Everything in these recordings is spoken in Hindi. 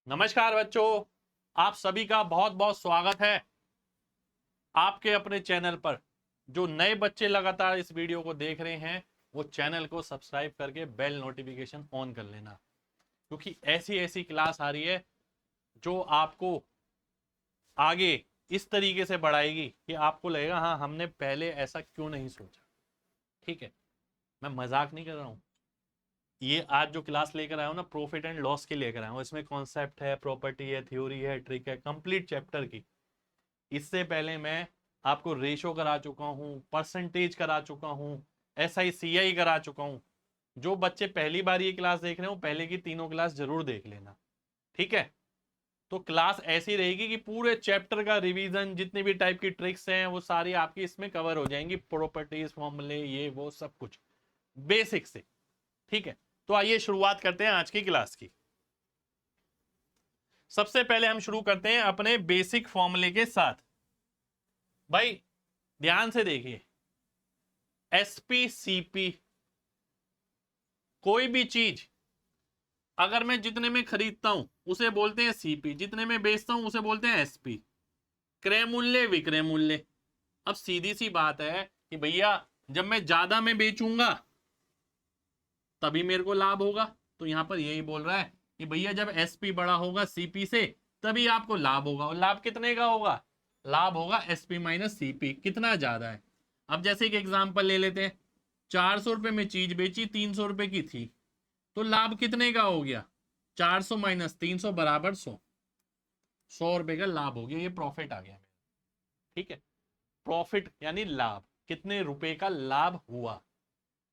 नमस्कार बच्चों, आप सभी का बहुत बहुत स्वागत है आपके अपने चैनल पर। जो नए बच्चे लगातार इस वीडियो को देख रहे हैं वो चैनल को सब्सक्राइब करके बेल नोटिफिकेशन ऑन कर लेना, क्योंकि ऐसी ऐसी क्लास आ रही है जो आपको आगे इस तरीके से बढ़ाएगी कि आपको लगेगा हाँ हमने पहले ऐसा क्यों नहीं सोचा। ठीक है, मैं मजाक नहीं कर रहा हूँ। ये आज जो क्लास लेकर आया हूँ ना, प्रॉफिट एंड लॉस की लेकर आया हूँ। इसमें कॉन्सेप्ट है, प्रॉपर्टी है, थ्योरी है, ट्रिक है, कंप्लीट चैप्टर की। इससे पहले मैं आपको रेशो करा चुका हूं, परसेंटेज करा चुका हूं, SI CI करा चुका हूं। जो बच्चे पहली बार ये क्लास देख रहे हो पहले की तीनों क्लास जरूर देख लेना। ठीक है, तो क्लास ऐसी रहेगी कि पूरे चैप्टर का रिवीजन, जितनी भी टाइप की ट्रिक्स हैं वो सारी आपकी इसमें कवर हो जाएंगी। प्रॉपर्टीज, फॉर्मूले, ये वो सब कुछ बेसिक से। ठीक है, तो आइए शुरुआत करते हैं आज की क्लास की। सबसे पहले हम शुरू करते हैं अपने बेसिक फॉर्मूले के साथ। भाई ध्यान से देखिए, SPCP, कोई भी चीज अगर मैं जितने में खरीदता हूं उसे बोलते हैं CP, जितने में बेचता हूं उसे बोलते हैं SP। क्रय मूल्य, विक्रय मूल्य। अब सीधी सी बात है कि भैया जब मैं ज्यादा में बेचूंगा तभी मेरे को लाभ होगा। तो यहां पर यही बोल रहा है कि भैया जब SP बड़ा होगा CP से तभी आपको लाभ होगा। और लाभ कितने का होगा? लाभ होगा SP माइनस CP, कितना ज्यादा है। अब जैसे कि एग्जांपल ले लेते हैं, 400 रुपए में चीज बेची, 300 रुपए की थी, तो लाभ कितने का हो गया? 400 माइनस 300 बराबर 100। 100 रुपए का लाभ हो गया, ये प्रॉफिट आ गया मेरा। ठीक है, प्रॉफिट यानी लाभ, कितने रुपए का लाभ हुआ।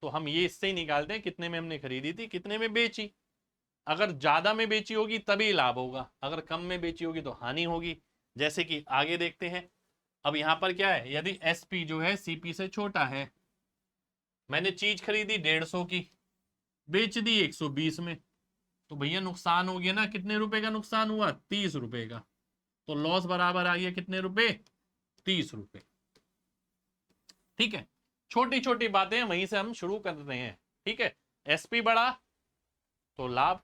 तो हम ये इससे ही निकालते हैं कितने में हमने खरीदी थी, कितने में बेची। अगर ज्यादा में बेची होगी तभी लाभ होगा, अगर कम में बेची होगी तो हानि होगी। जैसे कि आगे देखते हैं। अब यहां पर क्या है, यदि SP जो है CP से छोटा है, मैंने चीज खरीदी 150 की, बेच दी 120 में, तो भैया नुकसान हो गया ना। कितने रुपए का नुकसान हुआ? 30 रुपए का। तो लॉस बराबर आ गया कितने रुपए? 30 रुपए। ठीक है, छोटी छोटी बातें वहीं से हम शुरू कर रहे हैं। ठीक है, SP बढ़ा तो लाभ,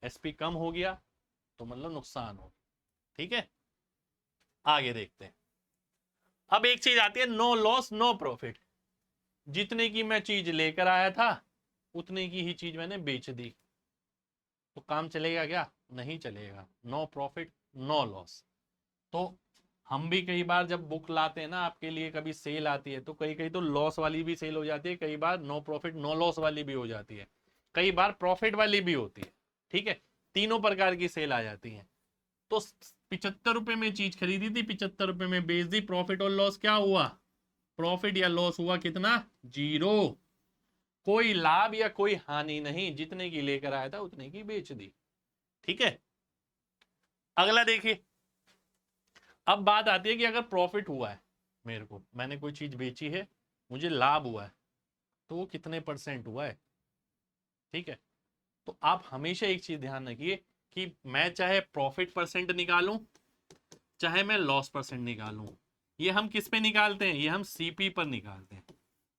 SP कम हो गया तो मतलब नुकसान हो। ठीक है, आगे देखते हैं। अब एक चीज आती है, नो लॉस नो प्रॉफिट। जितने की मैं चीज लेकर आया था उतने की ही चीज मैंने बेच दी, तो काम चलेगा क्या? नहीं चलेगा। No profit no loss. तो हम भी कई बार जब बुक लाते हैं ना आपके लिए, कभी सेल आती है तो कई कई तो लॉस वाली भी सेल हो जाती है, कई बार नो प्रॉफिट नो लॉस वाली भी हो जाती है, कई बार प्रॉफिट वाली भी होती है। ठीक है, तीनों प्रकार की सेल आ जाती है। तो 75 रुपए में चीज खरीदी थी, 75 रुपए में बेच दी, प्रॉफिट और लॉस क्या हुआ? प्रॉफिट या लॉस हुआ कितना? 0। कोई लाभ या कोई हानि नहीं, जितने की लेकर आया था उतने की बेच दी। ठीक है, अगला देखिए। अब बात आती है कि अगर प्रॉफिट हुआ है, मेरे को, मैंने कोई चीज बेची है, मुझे लाभ हुआ है, तो वो कितने परसेंट हुआ है। ठीक है, तो आप हमेशा एक चीज ध्यान रखिए कि मैं चाहे प्रॉफिट परसेंट निकालूं चाहे मैं लॉस परसेंट निकालूं, ये हम किस पे निकालते हैं? ये हम CP पर निकालते हैं।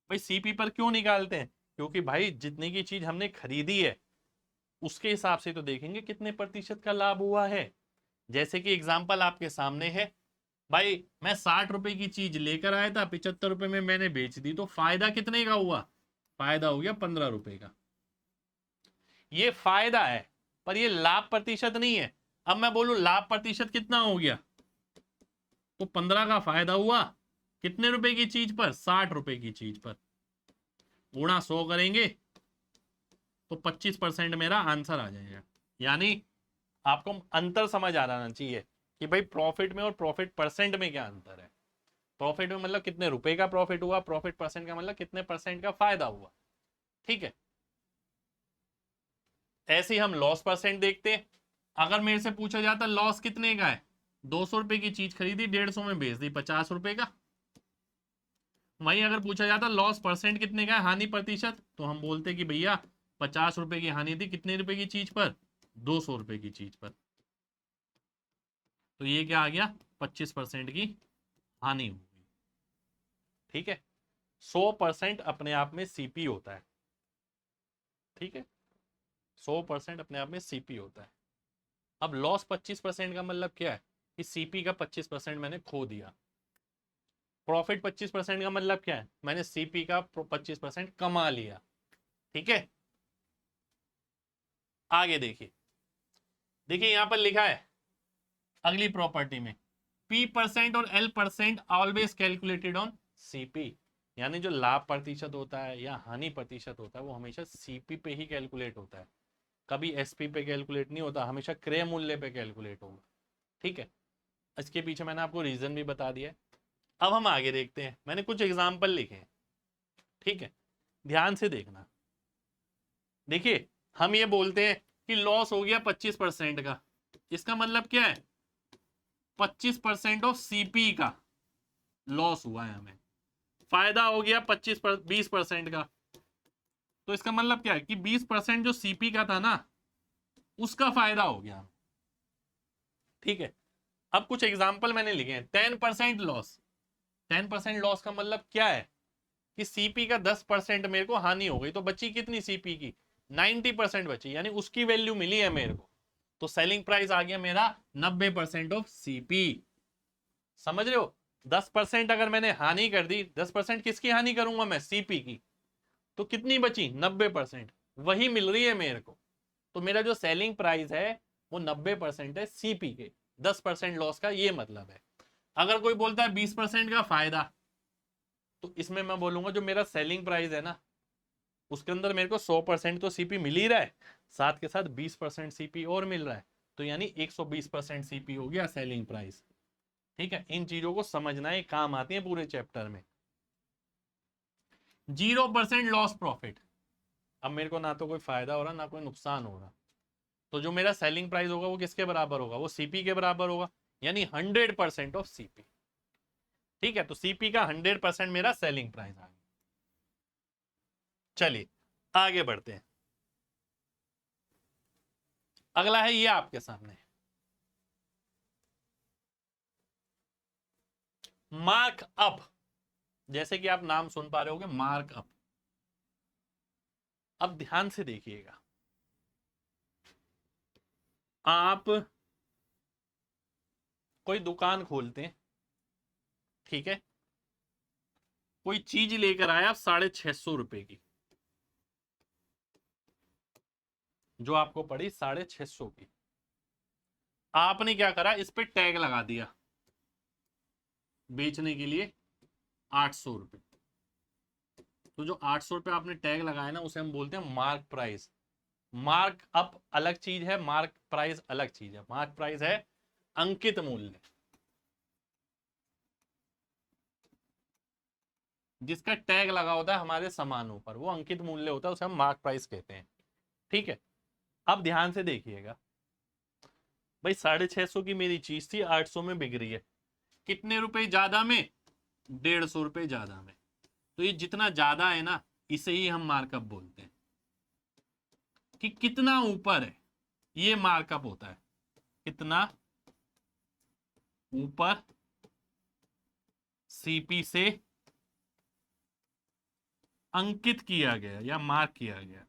भाई CP पर क्यों निकालते हैं? क्योंकि भाई जितने की चीज हमने खरीदी है उसके हिसाब से तो देखेंगे कितने प्रतिशत का लाभ हुआ है। जैसे कि एग्जाम्पल आपके सामने है, भाई मैं 60 रुपए की चीज लेकर आया था, 75 रुपए में मैंने बेच दी, तो फायदा कितने का हुआ? फायदा हो गया 15 रुपए का। ये फायदा है, पर ये लाभ प्रतिशत नहीं है। अब मैं बोलूं लाभ प्रतिशत कितना हो गया, तो 15 का फायदा हुआ कितने रुपए की चीज पर? 60 रुपए की चीज पर। गुणा 100 करेंगे तो 25% मेरा आंसर आ जाएगा। यानी आपको अंतर समझ आ जाना चाहिए कि भाई प्रॉफिट में और प्रॉफिट परसेंट में क्या अंतर है। प्रॉफिट में मतलब कितने रुपए का प्रॉफिट हुआ, प्रॉफिट परसेंट का मतलब कितने परसेंट का फायदा हुआ। ठीक है, ऐसे ही हम लॉस परसेंट देखते हैं। अगर मेरे से पूछा जाता लॉस कितने का है, 200 रुपए की चीज खरीदी, 150 में बेच दी, 50 रुपए का। वहीं अगर पूछा जाता लॉस परसेंट कितने का है, हानि प्रतिशत, तो हम बोलते कि भैया 50 रुपए की हानि थी, कितने रुपए की चीज पर? 200 रुपए की चीज पर। तो ये क्या आ गया? 25% की हानि होगी। ठीक है, 100% अपने आप में CP होता है। ठीक है, 100% अपने आप में CP होता है। अब लॉस 25% का मतलब क्या है कि सीपी का 25% मैंने खो दिया। प्रॉफिट 25% का मतलब क्या है, मैंने सीपी का 25% कमा लिया। ठीक है, आगे देखिए, देखिए यहां पर लिखा है अगली प्रॉपर्टी में P% और L% always calculated on CP, यानी जो लाभ प्रतिशत होता है या हानि प्रतिशत होता है वो हमेशा सीपी पे ही कैलकुलेट होता है, कभी एसपी पे कैलकुलेट नहीं होता, हमेशा क्रय मूल्य पे कैलकुलेट होगा। ठीक है, इसके पीछे मैंने आपको रीजन भी बता दिया है। अब हम आगे देखते हैं, मैंने कुछ एग्जाम्पल लिखे हैं। ठीक है, ध्यान से देखना। देखिए हम ये बोलते हैं कि लॉस हो गया 25% का, इसका मतलब क्या है 25% ऑफ सीपी का लॉस हुआ है हमें, फायदा हो गया 20% का, तो इसका मतलब क्या है कि 20% जो सीपी का था ना उसका फायदा हो गया। ठीक है, अब कुछ एग्जाम्पल मैंने लिखे हैं। 10% लॉस, 10% लॉस का मतलब क्या है कि सीपी का 10% मेरे को हानि हो गई, तो बची कितनी सीपी की 90% बची, यानी उसकी वैल्यू मिली है मेरे को, तो सेलिंग प्राइस आ गया मेरा 90% ऑफ सीपी। समझ रहे हो, 10% अगर मैंने हानि कर दी, 10% किसकी हानि करूंगा मैं, सीपी की, तो कितनी बची 90%, वही मिल रही है मेरे को। तो मेरा जो सेलिंग प्राइस है वो 90% है सीपी के, 10% लॉस का ये मतलब है। अगर कोई बोलता है 20% का फायदा, तो इसमें मैं बोलूंगा जो मेरा सेलिंग प्राइस है ना उसके अंदर मेरे को 100% तो सीपी मिल ही रहा है, साथ के साथ 20% सीपी और मिल रहा है, तो यानी 120% सीपी हो गया सेलिंग प्राइस। ठीक है, इन चीजों को समझना है, काम आती है पूरे चैप्टर में। 0% लॉस प्रॉफिट, अब मेरे को ना तो कोई फायदा हो रहा ना कोई नुकसान हो रहा, तो जो मेरा सेलिंग प्राइस होगा वो किसके बराबर होगा, वो सीपी के बराबर होगा, यानी 100% ऑफ सीपी। ठीक है, तो सीपी का 100% मेरा सेलिंग प्राइस आ गया। चलिए आगे बढ़ते हैं, अगला है ये आपके सामने मार्क अप। जैसे कि आप नाम सुन पा रहे होगे मार्क अप। अब ध्यान से देखिएगा, आप कोई दुकान खोलते हैं, ठीक है, कोई चीज लेकर आया 650 रुपए की, जो आपको पड़ी 650 की, आपने क्या करा इस पे टैग लगा दिया बेचने के लिए 800 रुपए, तो जो 800 रुपए आपने टैग लगाया ना उसे हम बोलते हैं मार्क प्राइस। मार्क अप अलग चीज है, मार्क प्राइस अलग चीज है। मार्क प्राइस है अंकित मूल्य, जिसका टैग लगा होता है हमारे सामानों पर, वो अंकित मूल्य होता है, उसे हम मार्क प्राइस कहते हैं। ठीक है, अब ध्यान से देखिएगा, भाई 650 की मेरी चीज थी 800 में बिक रही है, कितने रुपए ज्यादा में, 150 रुपए ज्यादा में, तो ये जितना ज्यादा है ना इसे ही हम मार्कअप बोलते हैं, कि कितना ऊपर है, ये मार्कअप होता है, कितना ऊपर सीपी से अंकित किया गया या मार्क किया गया।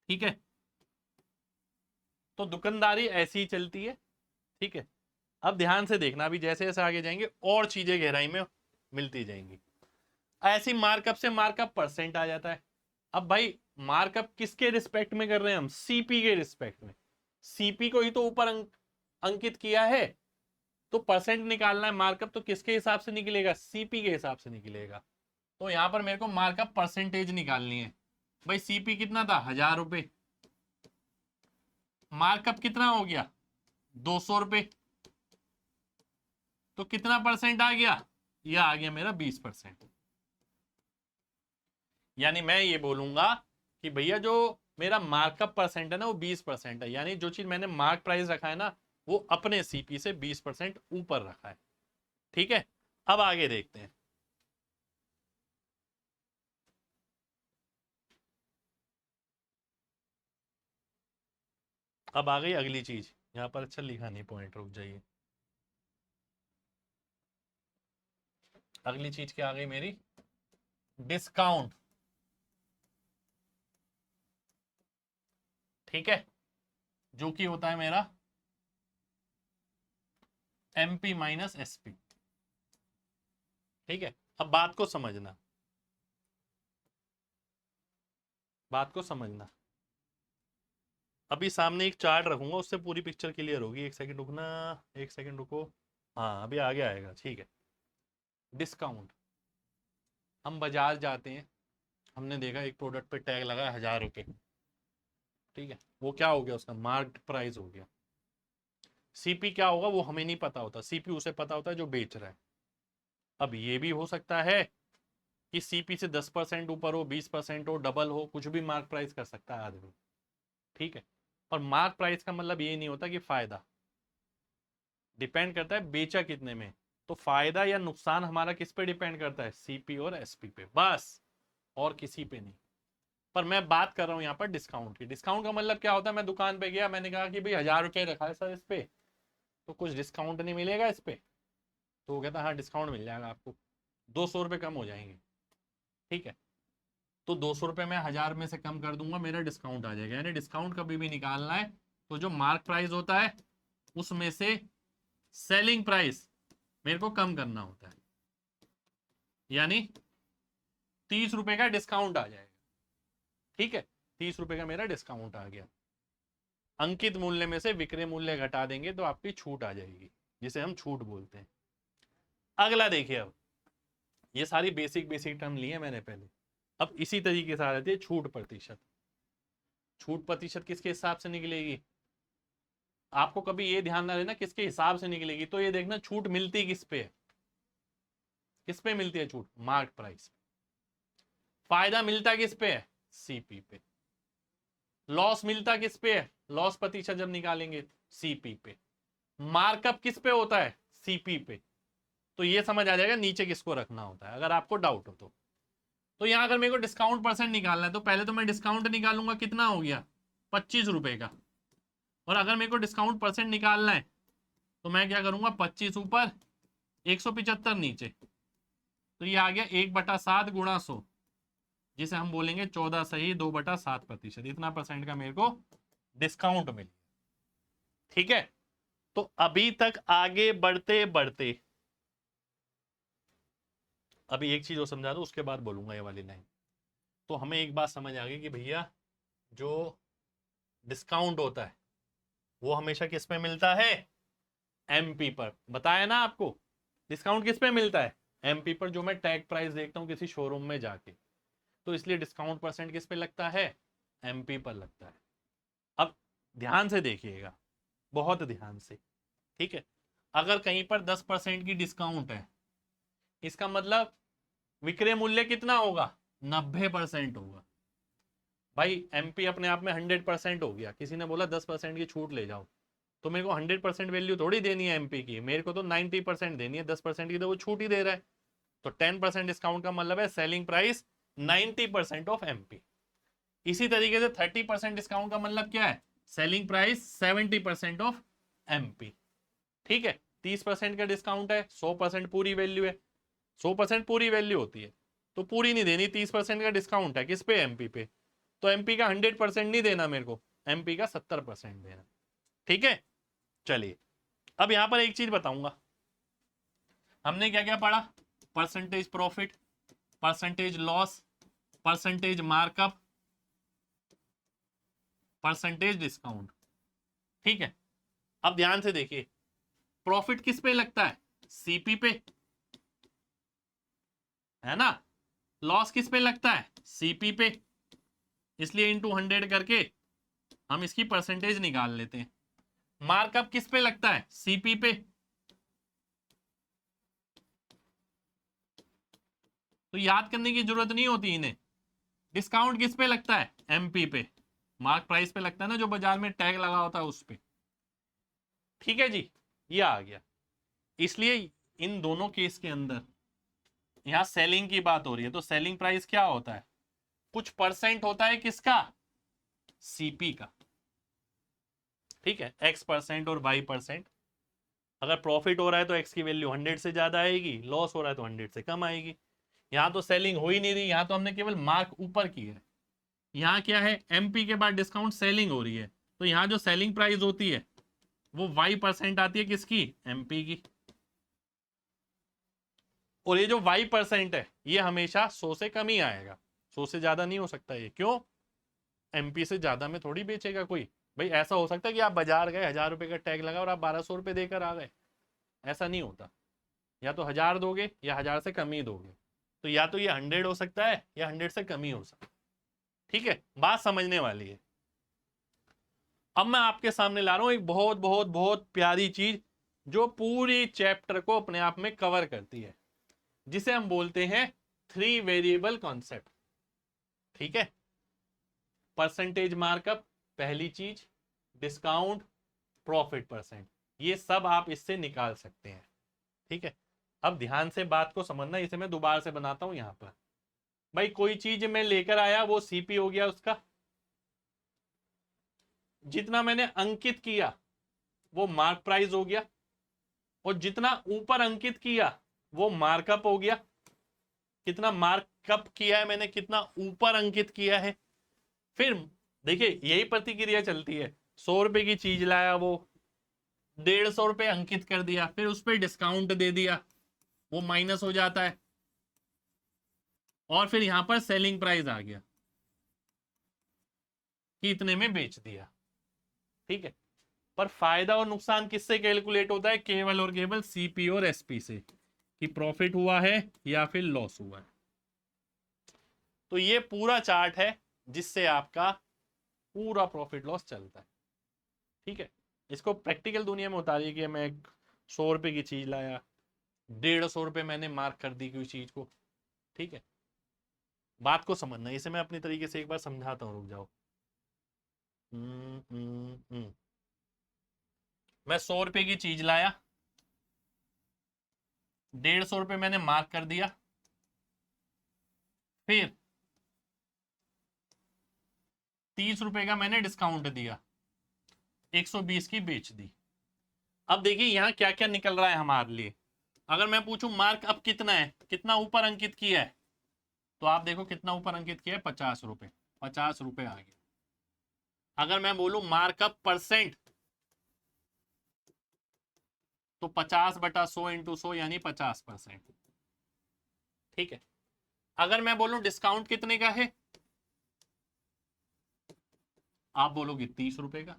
ठीक है, तो दुकानदारी ऐसी ही चलती है। ठीक है, अब ध्यान से देखना, अभी जैसे जैसे आगे जाएंगे और चीजें गहराई में मिलती जाएंगी। ऐसी मार्कअप से मार्कअप परसेंट आ जाता है। अब भाई मार्कअप किसके रिस्पेक्ट में कर रहे हैं हम, सीपी के रिस्पेक्ट में, सीपी को ही तो ऊपर अंकित किया है, तो परसेंट निकालना है, मार्कअप तो किसके हिसाब से निकलेगा, सीपी के हिसाब से निकलेगा। तो यहां पर मेरे को मार्कअप परसेंटेज निकालनी है। भाई सीपी कितना था 1000 रुपए, मार्कअप कितना हो गया 200 रुपए, तो कितना परसेंट आ गया, यह आ गया मेरा 20%। यानी मैं ये बोलूंगा कि भैया जो मेरा मार्कअप परसेंट है ना वो 20% है, यानी जो चीज मैंने मार्क प्राइस रखा है ना वो अपने सीपी से 20% ऊपर रखा है। ठीक है, अब आगे देखते हैं। अब आ गई अगली चीज, यहां पर अच्छा लिखा नहीं पॉइंट, रुक जाइए। अगली चीज क्या आ गई मेरी, डिस्काउंट। ठीक है, जो कि होता है मेरा MP माइनस SP। ठीक है, अब बात को समझना, बात को समझना। अभी सामने एक चार्ट रखूंगा, उससे पूरी पिक्चर क्लियर होगी। एक सेकंड रुकना, एक सेकंड रुको। हाँ अभी आगे आएगा। ठीक है, डिस्काउंट। हम बाजार जाते हैं, हमने देखा एक प्रोडक्ट पे टैग लगा है 1000 रुपये। ठीक है, वो क्या हो गया, उसका मार्केट प्राइस हो गया। सीपी क्या होगा वो हमें नहीं पता होता, सीपी उसे पता होता है जो बेच रहा है। अब ये भी हो सकता है कि सीपी से 10% ऊपर हो, 20% हो, डबल हो, कुछ भी मार्क प्राइस कर सकता है आदमी। ठीक है, और मार्क प्राइस का मतलब ये नहीं होता कि फायदा, डिपेंड करता है बेचा कितने में। तो फायदा या नुकसान हमारा किस पे डिपेंड करता है, सीपी और एसपी पे, बस, और किसी पे नहीं। पर मैं बात कर रहा हूं यहाँ पर डिस्काउंट की। डिस्काउंट का मतलब क्या होता है, मैं दुकान पे गया, मैंने कहा कि भाई 1000 रुपये रखा है सर इस पे, तो कुछ डिस्काउंट नहीं मिलेगा इस पे? तो वो कहता हाँ डिस्काउंट मिल जाएगा आपको, 200 रुपये कम हो जाएंगे। ठीक है, तो 200 रुपये में 1000 में से कम कर दूंगा, मेरा डिस्काउंट आ जाएगा। यानी डिस्काउंट कभी भी निकालना है तो जो मार्क प्राइस होता है उसमें से सेलिंग प्राइस मेरे को कम करना होता है, यानी 30 रुपये का डिस्काउंट आ जाएगा। ठीक है, 30 रुपये का मेरा डिस्काउंट आ गया। अंकित मूल्य में से विक्रय मूल्य घटा देंगे तो आपकी छूट आ जाएगी, जिसे हम छूट बोलते हैं। अगला देखिए, अब ये सारी बेसिक बेसिक टर्म लिए मैंने पहले। अब इसी तरीके से आ जाती है छूट प्रतिशत। छूट प्रतिशत किसके हिसाब से निकलेगी, आपको कभी ये ध्यान ना देना किसके हिसाब से निकलेगी, तो ये देखना छूट मिलती किस पे है, किस पे मिलती है छूट, मार्क प्राइस। फायदा मिलता किस पे है, सीपी पे। लॉस मिलता किस पे है, लॉस प्रतिशत जब निकालेंगे सीपी पे। मार्कअप किस पे होता है, सीपी पे। तो ये समझ आ जाएगा नीचे किसको रखना होता है, अगर आपको डाउट हो तो यहां अगर मेरे को डिस्काउंट परसेंट निकालना है तो पहले तो मैं डिस्काउंट निकालूंगा, कितना हो गया 25 रुपए का। और अगर मेरे को डिस्काउंट परसेंट निकालना है तो मैं क्या करूंगा, 25 ऊपर 175 नीचे, तो ये आ गया 1/7 गुणा 100, जिसे हम बोलेंगे 14 सही 2/7%। इतना परसेंट का मेरे को डिस्काउंट मिल। ठीक है, तो अभी तक आगे बढ़ते बढ़ते अभी एक चीज और समझा दो, उसके बाद बोलूंगा ये वाली लाइन। तो हमें एक बात समझ आ गई कि भैया जो डिस्काउंट होता है वो हमेशा किस पे मिलता है, एमपी पर। बताया ना आपको, डिस्काउंट किस पे मिलता है, एमपी पर। जो मैं टैग प्राइस देखता हूं किसी शोरूम में जाके, तो इसलिए डिस्काउंट परसेंट किस पे लगता है, एमपी पर लगता है। अब ध्यान से देखिएगा, बहुत ध्यान से। ठीक है, अगर कहीं पर 10% की डिस्काउंट है, इसका मतलब विक्रय मूल्य कितना होगा, 90% होगा। भाई एमपी अपने आप में 100% हो गया, किसी ने बोला 10% की छूट ले जाओ, तो मेरे को 100% वैल्यू थोड़ी देनी है एमपी की, मेरे को तो 90% देनी है। 10% की तो वो छूट ही दे रहा है, तो 10% डिस्काउंट का मतलब है सेलिंग प्राइस 90% ऑफ एमपी। इसी तरीके से 30% डिस्काउंट का मतलब क्या है, सेलिंग प्राइस 70% ऑफ एमपी। ठीक है, 30% का डिस्काउंट है, 100% पूरी वैल्यू है, 100% पूरी वैल्यू होती है, तो पूरी नहीं देनी। 30% का डिस्काउंट है किस पे, एमपी पे, तो एमपी का 100% नहीं देना मेरे को, एमपी का 70% देना। ठीक है, चलिए अब यहां पर एक चीज बताऊंगा, हमने क्या क्या पढ़ा, percentage profit, percentage loss, percentage markup, percentage discount. ठीक है, अब ध्यान से देखिए, प्रॉफिट किस पे लगता है, सीपी पे, है ना। लॉस किस पे लगता है, सीपी पे, इसलिए इनटू 100 करके हम इसकी परसेंटेज निकाल लेते हैं। मार्कअप किस पे लगता है, सीपी पे, तो याद करने की जरूरत नहीं होती इन्हें। डिस्काउंट किस पे लगता है, एमपी पे, मार्क प्राइस पे लगता है ना, जो बाजार में टैग लगा होता है उस पे। ठीक है जी, ये आ गया। इसलिए इन दोनों केस के अंदर यहां सेलिंग की बात हो रही है, तो सेलिंग प्राइस क्या होता है, कुछ परसेंट होता है किसका, सीपी का। ठीक है, x% और y%। अगर प्रॉफिट हो रहा है तो x की वैल्यू 100 से ज्यादा आएगी, लॉस हो रहा है तो 100 से कम आएगी। यहां तो सेलिंग हो ही नहीं रही, यहां तो हमने केवल मार्क ऊपर की है, यहाँ क्या है, एमपी के बाद डिस्काउंट सेलिंग हो रही है, तो यहाँ जो सेलिंग प्राइस होती है वो y% आती है किसकी, एमपी की। और ये जो y% है ये हमेशा 100 से कम ही आएगा, 100 से ज्यादा नहीं हो सकता ये। क्यों, एमपी से ज्यादा में थोड़ी बेचेगा कोई। भाई ऐसा हो सकता है कि आप बाजार गए, 1000 रुपए का टैग लगा और आप 1200 रुपए देकर आ गए, ऐसा नहीं होता। या तो 1000 दोगे या 1000 से कम ही दोगे। तो या तो ये 100 हो सकता है या 100 से कम ही हो सकता है। ठीक है, बात समझने वाली है। अब मैं आपके सामने ला रहा हूं एक बहुत बहुत बहुत प्यारी चीज जो पूरी चैप्टर को अपने आप में कवर करती है, जिसे हम बोलते हैं 3 वेरिएबल कॉन्सेप्ट। ठीक है, परसेंटेज मार्कअप पहली चीज, डिस्काउंट, प्रॉफिट परसेंट, ये सब आप इससे निकाल सकते हैं। ठीक है, अब ध्यान से बात को समझना, इसे मैं दोबारा से बनाता हूं यहां पर। भाई कोई चीज मैं लेकर आया, वो सीपी हो गया उसका, जितना मैंने अंकित किया वो मार्क प्राइस हो गया, और जितना ऊपर अंकित किया वो मार्कअप हो गया। कितना मार्कअप किया है मैंने, कितना ऊपर अंकित किया है। फिर देखिए यही प्रतिक्रिया चलती है, 100 रुपए की चीज लाया, वो 150 रुपए अंकित कर दिया, फिर उस पर डिस्काउंट दे दिया, वो माइनस हो जाता है, और फिर यहां पर सेलिंग प्राइस आ गया कि इतने में बेच दिया। ठीक है, पर फायदा और नुकसान किससे कैलकुलेट होता है, केवल और केवल सीपी और एसपी से, कि प्रॉफिट हुआ है या फिर लॉस हुआ है। तो ये पूरा चार्ट है जिससे आपका पूरा प्रॉफिट लॉस चलता है। ठीक है, इसको प्रैक्टिकल दुनिया में उतारिए कि मैं 100 रुपए की चीज लाया, 150 रुपए मैंने मार्क कर दी कोई चीज को। ठीक है, बात को समझना, इसे मैं अपनी तरीके से एक बार समझाता हूं, रुक जाओ। मैं 100 रुपए की चीज लाया, 150 रुपए मैंने मार्क कर दिया, फिर 30 रुपए का मैंने डिस्काउंट दिया, 120 की बेच दी। अब देखिए यहां क्या क्या निकल रहा है हमारे लिए। अगर मैं पूछूं मार्क अब कितना है, कितना ऊपर अंकित किया है, तो आप देखो कितना ऊपर अंकित किया है, 50 रुपए, 50 रुपए आ गया। अगर मैं बोलूं मार्कअप परसेंट, तो 50/100 × 100 यानी 50%। ठीक है, अगर मैं बोलूं डिस्काउंट कितने का है, आप बोलोगे 30 रुपए का।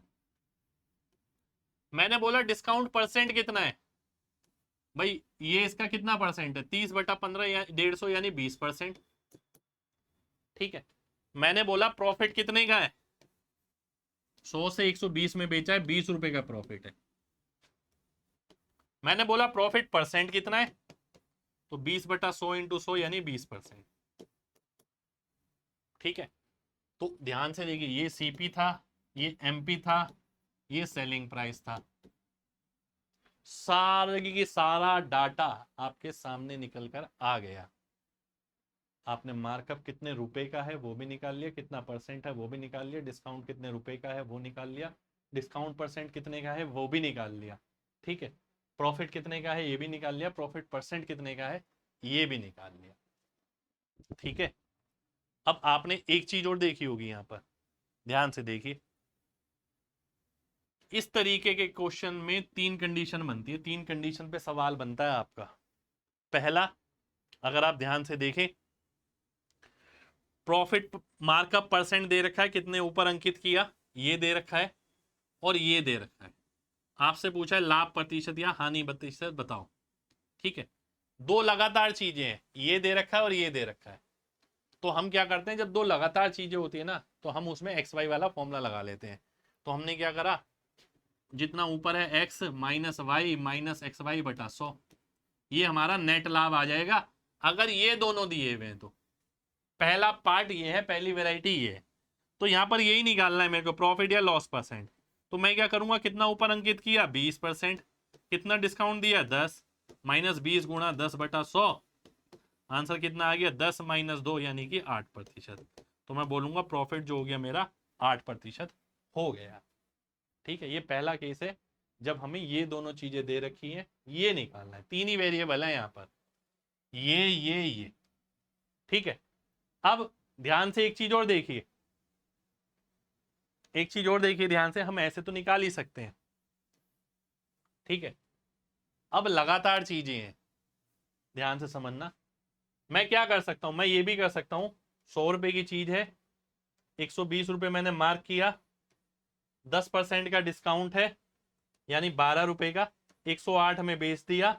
मैंने बोला डिस्काउंट परसेंट कितना है, भाई ये इसका कितना परसेंट है, 30/15 या 150 यानी 20%। ठीक है, मैंने बोला प्रॉफिट कितने का है, 100 से 120 में बेचा है, 20 रुपए का प्रॉफिट है। मैंने बोला प्रॉफिट परसेंट कितना है, तो 20/100 × 100 यानी 20%। ठीक है, तो ध्यान से देखिए, ये सीपी था, ये एमपी था, ये सेलिंग प्राइस था। सारे की सारा डाटा आपके सामने निकल कर आ गया। आपने मार्कअप कितने रुपए का है वो भी निकाल लिया, कितना परसेंट है वो भी निकाल लिया, डिस्काउंट कितने रुपए का है वो निकाल लिया, डिस्काउंट परसेंट कितने का है वो भी निकाल लिया। ठीक है, प्रॉफिट कितने का है ये भी निकाल लिया, प्रॉफिट परसेंट कितने का है ये भी निकाल लिया। ठीक है, अब आपने एक चीज और देखी होगी यहां पर, ध्यान से देखिए। इस तरीके के क्वेश्चन में 3 कंडीशन बनती है, 3 कंडीशन पे सवाल बनता है आपका। पहला, अगर आप ध्यान से देखें, प्रॉफिट मार्कअप परसेंट दे रखा है, कितने ऊपर अंकित किया ये दे रखा है, और ये दे रखा है। आपसे पूछा है लाभ प्रतिशत या हानि प्रतिशत बताओ। ठीक है, दो लगातार चीजें हैं, ये दे रखा है और ये दे रखा है। तो हम क्या करते हैं, जब दो लगातार चीजें होती है ना, तो हम उसमें एक्स वाई वाला फॉर्मूला लगा लेते हैं। तो हमने क्या करा, जितना ऊपर है x minus Y minus XY/100, ये हमारा नेट लाभ आ जाएगा अगर ये दोनों दिए हुए हैं। तो पहला पार्ट ये है, पहली वेराइटी ये है। तो यहां पर यही निकालना है मेरे को, प्रॉफिट या लॉस परसेंट। तो मैं क्या करूंगा, कितना ऊपर अंकित किया 20%, कितना डिस्काउंट दिया 10, -20 × 10/100, आंसर कितना आ गया 10 - 2 यानी कि 8%। तो मैं बोलूंगा प्रॉफिट जो हो गया मेरा 8% हो गया। ठीक है, ये पहला केस है जब हमें ये दोनों चीजें दे रखी हैं, ये निकालना है। 3 ही वेरिएबल है यहां पर, ये। ठीक है, अब ध्यान से एक चीज और देखिए, एक चीज और देखिए ध्यान से, हम ऐसे तो निकाल ही सकते हैं, ठीक है। अब लगातार चीजें हैं, ध्यान से समझना। मैं क्या कर सकता हूं, मैं ये भी कर सकता हूं, 100 रुपए की चीज है, 120 रुपए मैंने मार्क किया, 10% का डिस्काउंट है यानी 12 रुपए का, 108 में बेच दिया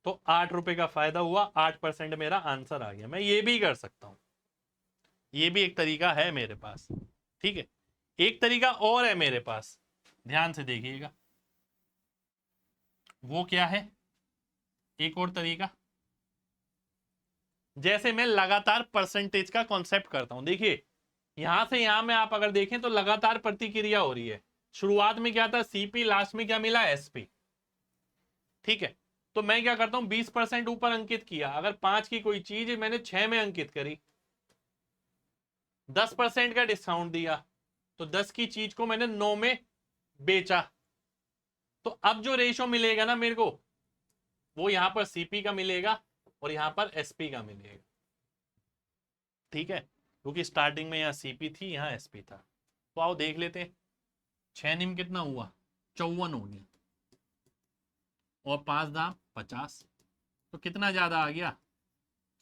तो 8 रुपए का फायदा हुआ, 8% मेरा आंसर आ गया। मैं ये भी कर सकता हूं, ये भी एक तरीका है मेरे पास, ठीक है। एक तरीका और है मेरे पास, ध्यान से देखिएगा, वो क्या है, एक और तरीका, जैसे मैं लगातार परसेंटेज का कॉन्सेप्ट करता हूं। देखिए यहां से यहां में आप अगर देखें तो लगातार प्रतिक्रिया हो रही है। शुरुआत में क्या था सीपी, लास्ट में क्या मिला एसपी, ठीक है। तो मैं क्या करता हूं 20% ऊपर अंकित किया, अगर 5 की कोई चीज मैंने 6 में अंकित करी, 10% का डिस्काउंट दिया तो 10 की चीज को मैंने 9 में बेचा, तो अब जो रेशो मिलेगा ना मेरे को, वो यहां पर सीपी का मिलेगा और यहां पर एसपी का मिलेगा, ठीक है। क्योंकि स्टार्टिंग में यहां सीपी थी, यहां एसपी था। तो आओ देख लेते हैं, 6 निम कितना हुआ, 54 हो गया, और 5 दाम 50, तो कितना ज्यादा आ गया,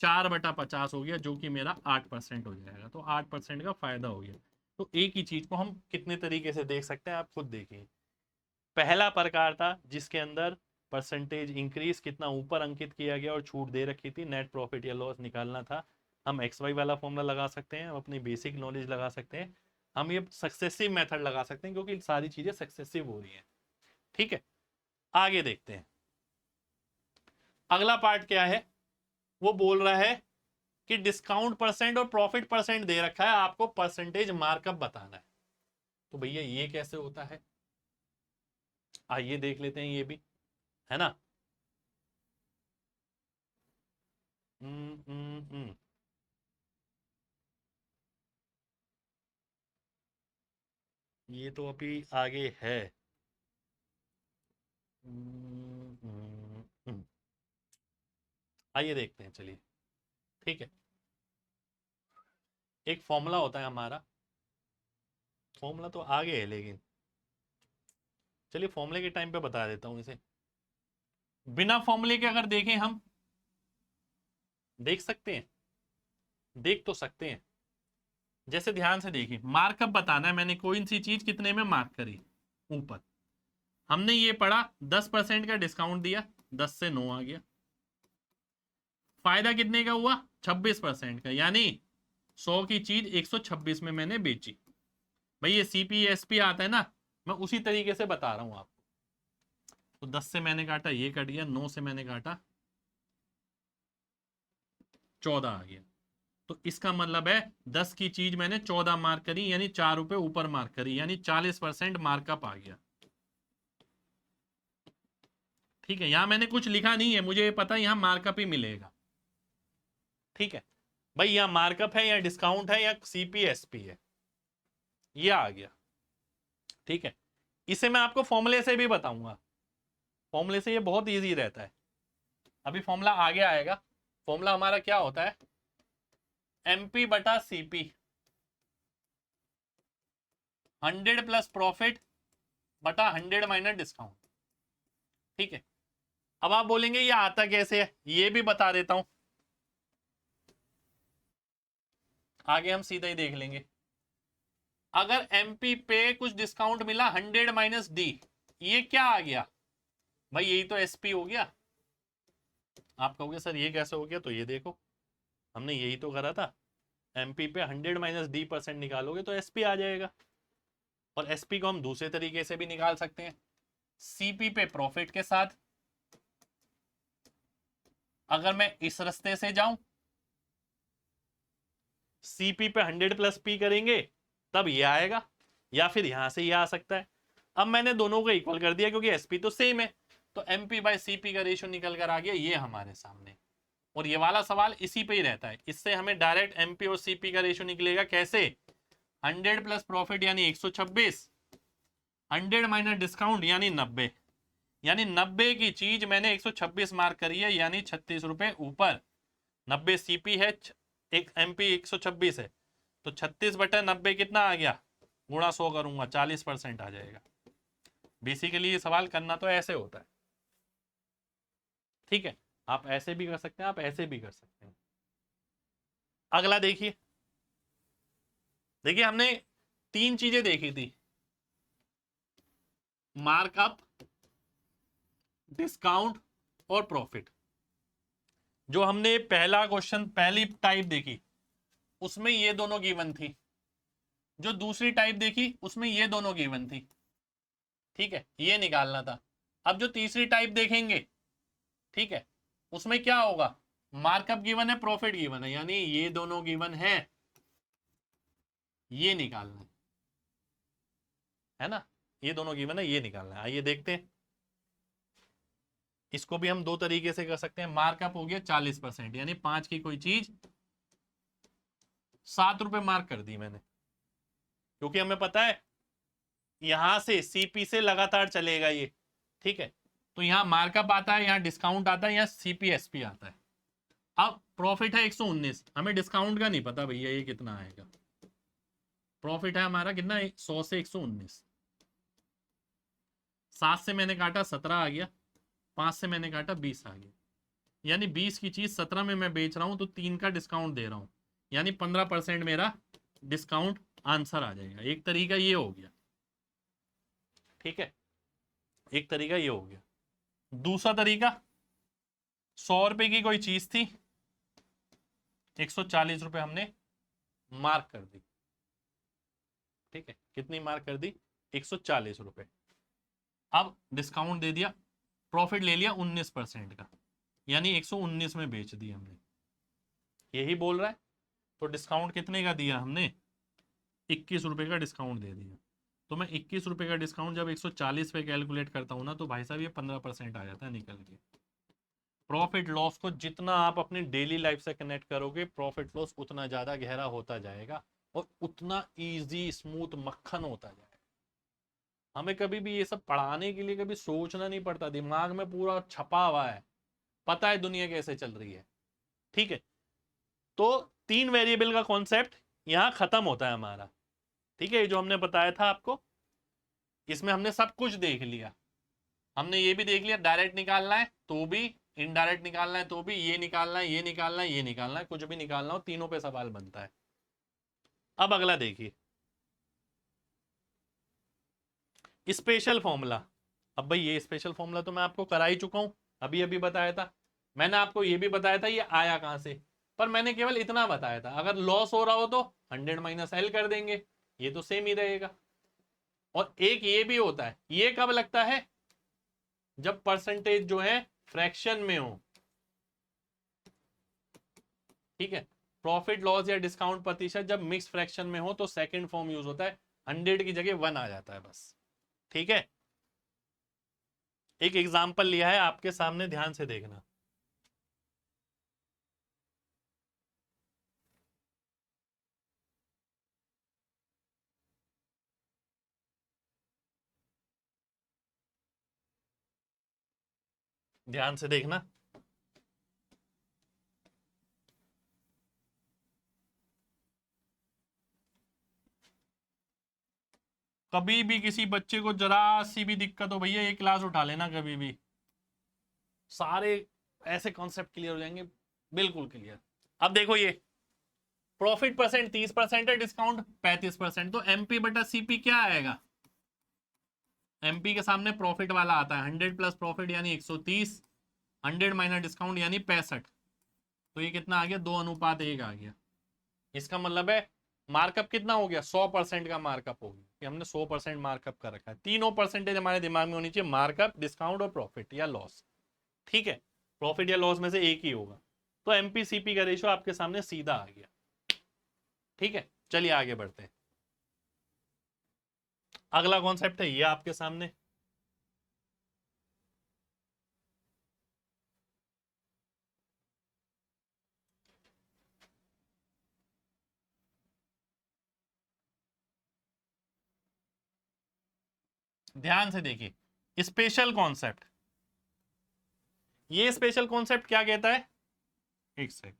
4/50 हो गया, जो कि मेरा 8% हो जाएगा। तो 8% का फायदा हो गया। तो एक ही चीज को हम कितने तरीके से देख सकते हैं, आप खुद देखिए। पहला प्रकार था जिसके अंदर परसेंटेज इंक्रीज कितना ऊपर अंकित किया गया और छूट दे रखी थी, नेट प्रॉफिट या लॉस निकालना था। हम एक्स वाई वाला फॉर्मूला लगा सकते हैं, हम अपनी बेसिक नॉलेज लगा सकते हैं, हम ये सक्सेसिव मेथड लगा सकते हैं, क्योंकि सारी चीजें सक्सेसिव हो रही हैं, ठीक है। आगे देखते हैं, अगला पार्ट क्या है, वो बोल रहा है कि डिस्काउंट परसेंट और प्रॉफिट परसेंट दे रखा है, आपको परसेंटेज मार्कअप बताना है। तो भैया ये कैसे होता है, आइए देख लेते हैं, ये भी है ना। ये तो अभी आगे है। आइए देखते हैं, चलिए, ठीक है। एक फॉर्मूला होता है हमारा, फॉर्मूला तो आगे है लेकिन चलिए फॉर्मूले के टाइम पे बता देता हूं इसे। बिना फॉर्मूले के अगर देखें, हम देख सकते हैं, देख तो सकते हैं। जैसे ध्यान से देखिए, मार्कअप बताना है, मैंने कोई सी चीज कितने में मार्क करी, ऊपर हमने ये पढ़ा 10% का डिस्काउंट दिया, 10 से 9 आ गया, फायदा कितने का हुआ 26% का, यानी 100 की चीज 126 में मैंने बेची। भाई ये सीपी एसपी आता है ना, मैं उसी तरीके से बता रहा हूं आपको। तो 10 से मैंने काटा, ये कट गया, 9 से मैंने काटा, 14 आ गया। तो इसका मतलब है 10 की चीज मैंने 14 मार्क करी, यानी 4 रुपए ऊपर मार्क करी, यानी 40% मार्कअप आ गया, ठीक है। यहां मैंने कुछ लिखा नहीं है, मुझे पता है यहां मार्कअप ही मिलेगा, ठीक है। भाई यहां मार्कअप है या डिस्काउंट है या सीपीएसपी है, ये आ गया, ठीक है। इसे मैं आपको फॉर्मूले से भी बताऊंगा, फॉर्मूले से ये बहुत इजी रहता है। अभी फॉर्मूला आगे आएगा। फॉर्मूला हमारा क्या होता है, एमपी बटा सीपी, 100 प्लस प्रॉफिट बटा 100 माइनस डिस्काउंट, ठीक है। अब आप बोलेंगे ये आता कैसे है, ये भी बता देता हूं, आगे हम सीधा ही देख लेंगे। अगर एमपी पे कुछ डिस्काउंट मिला 100 माइनस डी, ये क्या आ गया भाई, यही तो एसपी हो गया। आप कहोगे सर ये कैसे हो गया, तो ये देखो हमने यही तो करा था, एमपी पे 100 माइनस डी परसेंट निकालोगे तो एसपी आ जाएगा। और एसपी को हम दूसरे तरीके से भी निकाल सकते हैं, सीपी पे प्रॉफिट के साथ, अगर मैं इस रास्ते से जाऊं, सीपी पे 100 प्लस पी करेंगे तब ये आएगा, या फिर यहां से ये आ सकता है। अब मैंने दोनों को इक्वल कर दिया क्योंकि एसपी तो सेम है, तो एमपी बाय सीपी का रेशियो निकल कर आ गया ये हमारे सामने। और ये वाला सवाल इसी पे ही रहता है, इससे हमें डायरेक्ट एमपी और सीपी का रेशियो निकलेगा कैसे, 100 प्लस प्रॉफिट यानी 126, 100 माइनस डिस्काउंट यानी 90, यानी 90 की चीज मैंने 126 मार्क करी है, यानी 36 रुपए ऊपर। 90 सीपी है, एक एमपी 126 है, तो 36 बटा 90 कितना आ गया गुणा 100 करूंगा 40% आ जाएगा। बेसिकली ये सवाल करना तो ऐसे होता है, ठीक है। आप ऐसे भी कर सकते हैं, आप ऐसे भी कर सकते हैं। अगला देखिए, देखिए हमने 3 चीजें देखी थी, मार्कअप, डिस्काउंट और प्रॉफिट। जो हमने पहला क्वेश्चन, पहली टाइप देखी, उसमें ये दोनों गिवन थी। जो दूसरी टाइप देखी उसमें ये दोनों गिवन थी, ठीक है, ये निकालना था। अब जो तीसरी टाइप देखेंगे, ठीक है, उसमें क्या होगा, मार्कअप गिवन है, प्रॉफिट गिवन है, यानी ये दोनों गिवन है, ये निकालना है ना, ये दोनों गिवन है, ये निकालना है। आइए देखते हैं। इसको भी हम दो तरीके से कर सकते हैं। मार्कअप हो गया 40%, यानी 5 की कोई चीज 7 रुपए मार्क कर दी मैंने, क्योंकि हमें पता है यहां से सीपी से लगातार चलेगा ये, ठीक है। तो यहां मार्कअप आता है, यहां डिस्काउंट आता है, यहां सीपीएसपी आता है। अब प्रॉफिट है 119, हमें डिस्काउंट का नहीं पता भैया ये कितना आएगा। प्रॉफिट है हमारा कितना, 100 से 119, 7 से मैंने काटा 17 आ गया, 5 से मैंने काटा 20 आ गया, यानी 20 की चीज 17 में मैं बेच रहा हूं, तो 3 का डिस्काउंट दे रहा हूं, यानी 15% मेरा डिस्काउंट आंसर आ जाएगा। एक तरीका ये हो गया, ठीक है, एक तरीका ये हो गया। दूसरा तरीका, 100 रुपए की कोई चीज थी, 140 रुपए हमने मार्क कर दी, ठीक है, कितनी मार्क कर दी, 140 रुपए। अब डिस्काउंट दे दिया, प्रॉफिट ले लिया 19% का, यानी 119 में बेच दी हमने, यही बोल रहा है। तो डिस्काउंट कितने का दिया हमने, 21 रुपए का डिस्काउंट दे दिया। तो मैं 21 रुपए का डिस्काउंट जब 140 पे कैलकुलेट करता हूं ना, तो भाई साहब ये 15% आ जाता है निकल के। प्रॉफिट लॉस को जितना आप अपनी डेली लाइफ से कनेक्ट करोगे, प्रॉफिट लॉस उतना ज्यादा गहरा होता जाएगा और उतना इजी स्मूथ मक्खन होता जाएगा। हमें कभी भी ये सब पढ़ाने के लिए कभी सोचना नहीं पड़ता, दिमाग में पूरा छपा हुआ है, पता है दुनिया कैसे चल रही है, ठीक है। तो 3 वेरिएबल का कॉन्सेप्ट यहां खत्म होता है हमारा, ठीक है। जो हमने बताया था आपको, इसमें हमने सब कुछ देख लिया। हमने ये भी देख लिया डायरेक्ट निकालना है तो भी, इनडायरेक्ट निकालना है तो भी, ये निकालना है, ये निकालना है, ये निकालना है, कुछ भी निकालना हो, तीनों पे सवाल बनता है। अब अगला देखिए, स्पेशल फॉर्मूला। अब भाई ये स्पेशल फॉर्मूला तो मैं आपको करा ही चुका हूं, अभी अभी बताया था। मैंने आपको ये भी बताया था ये आया कहां से, पर मैंने केवल इतना बताया था, अगर लॉस हो रहा हो तो 100 माइनस एल कर देंगे, ये तो सेम ही रहेगा। और एक ये भी होता है, ये कब लगता है, जब परसेंटेज जो है फ्रैक्शन में हो, ठीक है। प्रॉफिट लॉस या डिस्काउंट प्रतिशत जब मिक्स फ्रैक्शन में हो तो सेकंड फॉर्म यूज होता है, 100 की जगह 1 आ जाता है बस, ठीक है। एक एग्जांपल लिया है आपके सामने, ध्यान से देखना। ध्यान से देखना, कभी भी किसी बच्चे को जरा सी भी दिक्कत हो भैया, ये क्लास उठा लेना कभी भी, सारे ऐसे कॉन्सेप्ट क्लियर हो जाएंगे, बिल्कुल क्लियर। अब देखो ये प्रॉफिट परसेंट 30% है, डिस्काउंट 35%, तो एमपी बटा सीपी क्या आएगा, एमपी के सामने प्रॉफिट वाला आता है, 100 प्लस प्रॉफिट यानी 130, 100 माइनस डिस्काउंट यानी 65, तो ये कितना आ गया, 2:1 आ गया। इसका मतलब है मार्कअप कितना हो गया, 100% का मार्कअप हो गया, कि हमने 100% मार्कअप कर रखा है। तीनों परसेंटेज हमारे दिमाग में होनी चाहिए, मार्कअप, डिस्काउंट और प्रॉफिट या लॉस, ठीक है। प्रॉफिट या लॉस में से एक ही होगा, तो एमपीसीपी का रेशियो आपके सामने सीधा आ गया, ठीक है। चलिए आगे बढ़ते हैं। अगला कॉन्सेप्ट है ये आपके सामने, ध्यान से देखिए, स्पेशल कॉन्सेप्ट। ये स्पेशल कॉन्सेप्ट क्या कहता है, एक सेकंड,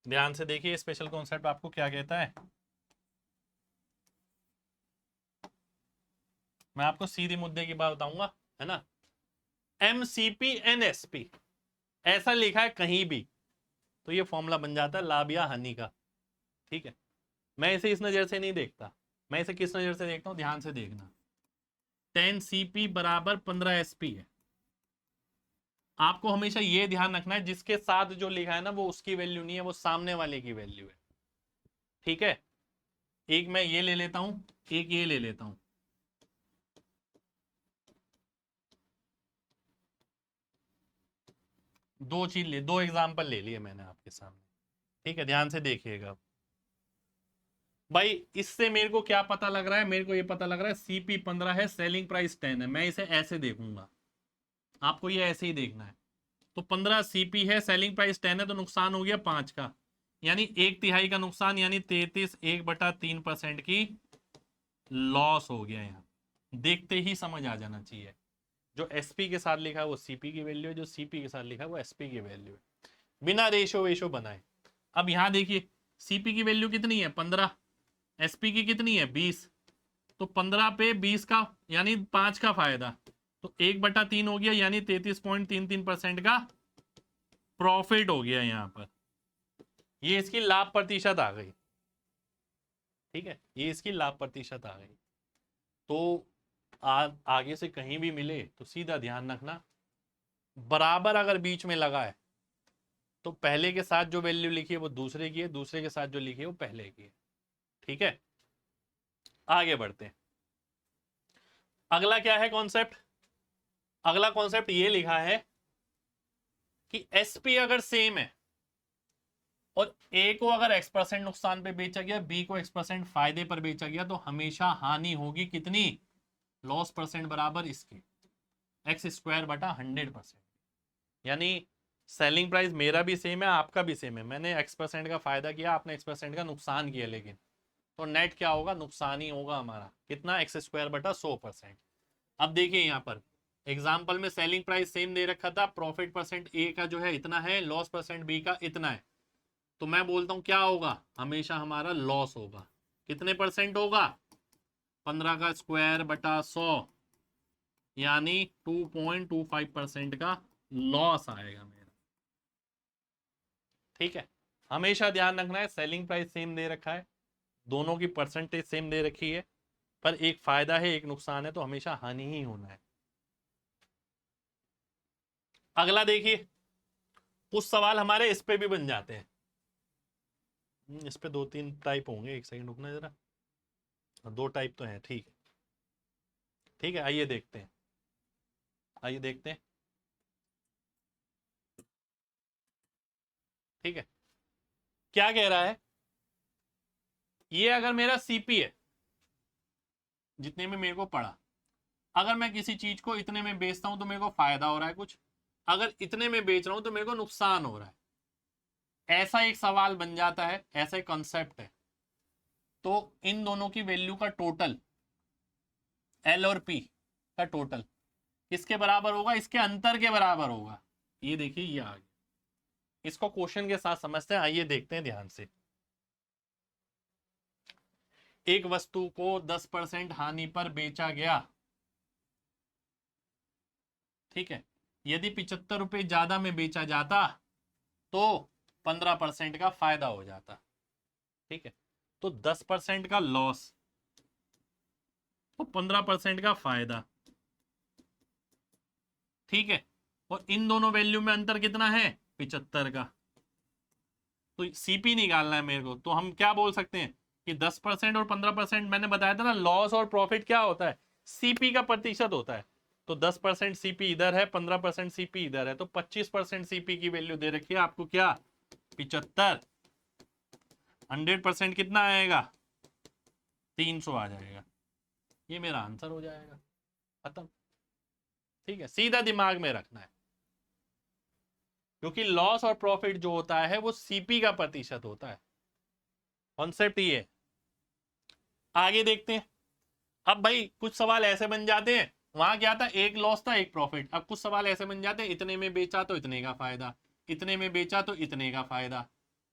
ध्यान से देखिए स्पेशल कॉन्सेप्ट आपको क्या कहता है। मैं आपको सीधी मुद्दे की बात बताऊंगा, है ना। MCP NSP ऐसा लिखा है कहीं भी तो ये फॉर्मूला बन जाता है लाभ या हानि का। ठीक है, मैं इसे इस नजर से नहीं देखता, मैं इसे किस नजर से देखता हूं, ध्यान से देखना। 10 CP बराबर 15 SP है। आपको हमेशा ये ध्यान रखना है जिसके साथ जो लिखा है ना वो उसकी वैल्यू नहीं है, वो सामने वाले की वैल्यू है। ठीक है, एक मैं ये ले लेता हूं, एक ये ले लेता हूं। दो एग्जाम्पल ले लिए मैंने आपके सामने। ठीक है, ध्यान से देखिएगा भाई। इससे मेरे को क्या पता लग रहा है, मेरे को ये पता लग रहा है CP 15 है, सेलिंग प्राइस 10 है। मैं इसे ऐसे देखूंगा, आपको ये ऐसे ही देखना है। तो 15 CP है, सेलिंग प्राइस 10 है, तो नुकसान हो गया 5 का, यानी 1/3 का नुकसान, यानी 33 1/3% की लॉस हो गया। यहाँ देखते ही समझ आ जाना चाहिए, जो SP के साथ लिखा है वो CP की वैल्यू है, जो CP के साथ लिखा है वो SP की वैल्यू है, बिना रेशो वेशो बनाए। अब यहाँ देखिए CP की वैल्यू कितनी है 15, SP की कितनी है 20, तो 15 पे 20 का यानी 5 का फायदा, तो 1/3 हो गया, यानी 33.33% का प्रॉफिट हो गया यहाँ पर। ये इसकी लाभ प्रतिशत आ गई। ठीक है, ये इसकी लाभ प्रतिशत आ गई। तो आगे से कहीं भी मिले तो सीधा ध्यान रखना, बराबर अगर बीच में लगा है तो पहले के साथ जो वैल्यू लिखी है वो दूसरे की है, दूसरे के साथ जो लिखी है वो पहले की है। ठीक है, आगे बढ़ते हैं। अगला क्या है कॉन्सेप्ट, अगला कॉन्सेप्ट ये लिखा है कि SP अगर सेम है और A को अगर X% नुकसान पे बेचा गया, B को X% फायदे पर बेचा गया, तो हमेशा हानि होगी कितनी, लॉस परसेंट बराबर इसके X²/100%। यानी सेलिंग प्राइस मेरा भी सेम है, आपका भी सेम है, मैंने X% का फायदा किया, आपने X% का नुकसान किया, लेकिन तो नेट क्या होगा, नुकसान ही होगा हमारा, कितना, X²/100%। अब देखिए यहाँ पर एग्जाम्पल में सेलिंग प्राइस सेम दे रखा था, प्रॉफिट परसेंट A का जो है इतना है, लॉस परसेंट B का इतना है, तो मैं बोलता हूं क्या होगा, हमेशा हमारा लॉस होगा। कितने परसेंट होगा, 15²/100, यानी 2.25% का लॉस आएगा मेरा। ठीक है, हमेशा ध्यान रखना है सेलिंग प्राइस सेम दे रखा है, दोनों की परसेंटेज सेम दे रखी है, पर एक फायदा है एक नुकसान है, तो हमेशा हानि ही होना है। अगला देखिए, कुछ सवाल हमारे इस पे भी बन जाते हैं, इस पे 2-3 टाइप होंगे, एक सेकंड रुकना जरा, 2 टाइप तो हैं। ठीक है, ठीक है, आइए देखते हैं, आइए देखते हैं। ठीक है, क्या कह रहा है, ये अगर मेरा CP है, जितने में मेरे को पड़ा, अगर मैं किसी चीज को इतने में बेचता हूं तो मेरे को फायदा हो रहा है कुछ, अगर इतने में बेच रहा हूं तो मेरे को नुकसान हो रहा है, ऐसा एक सवाल बन जाता है, ऐसा एक कॉन्सेप्ट है। तो इन दोनों की वैल्यू का टोटल, L और P का टोटल किसके बराबर होगा, इसके अंतर के बराबर होगा। ये देखिए ये आ गया, इसको क्वेश्चन के साथ समझते हैं, आइए देखते हैं ध्यान से। एक वस्तु को 10% हानि पर बेचा गया, ठीक है, यदि 75 रुपए ज्यादा में बेचा जाता तो 15% का फायदा हो जाता। ठीक है, तो 10% का लॉस, तो 15% का फायदा। ठीक है, और इन दोनों वैल्यू में अंतर कितना है, 75 का। तो CP निकालना है मेरे को, तो हम क्या बोल सकते हैं कि 10% और 15%, मैंने बताया था ना लॉस और प्रॉफिट क्या होता है, CP का प्रतिशत होता है। तो 10% CP इधर है, 15% CP इधर है, तो 25% CP की वैल्यू दे रखी है आपको, क्या 75, 100% कितना आएगा, 300 आ जाएगा। ये मेरा आंसर हो जाएगा, खत्म। ठीक है, सीधा दिमाग में रखना है, क्योंकि लॉस और प्रॉफिट जो होता है वो CP का प्रतिशत होता है, कॉन्सेप्ट ये है। आगे देखते हैं। अब भाई कुछ सवाल ऐसे बन जाते हैं, वहां क्या था, एक लॉस था एक प्रॉफिट। अब कुछ सवाल ऐसे बन जाते हैं, इतने में बेचा तो इतने का फायदा, इतने में बेचा तो इतने का फायदा।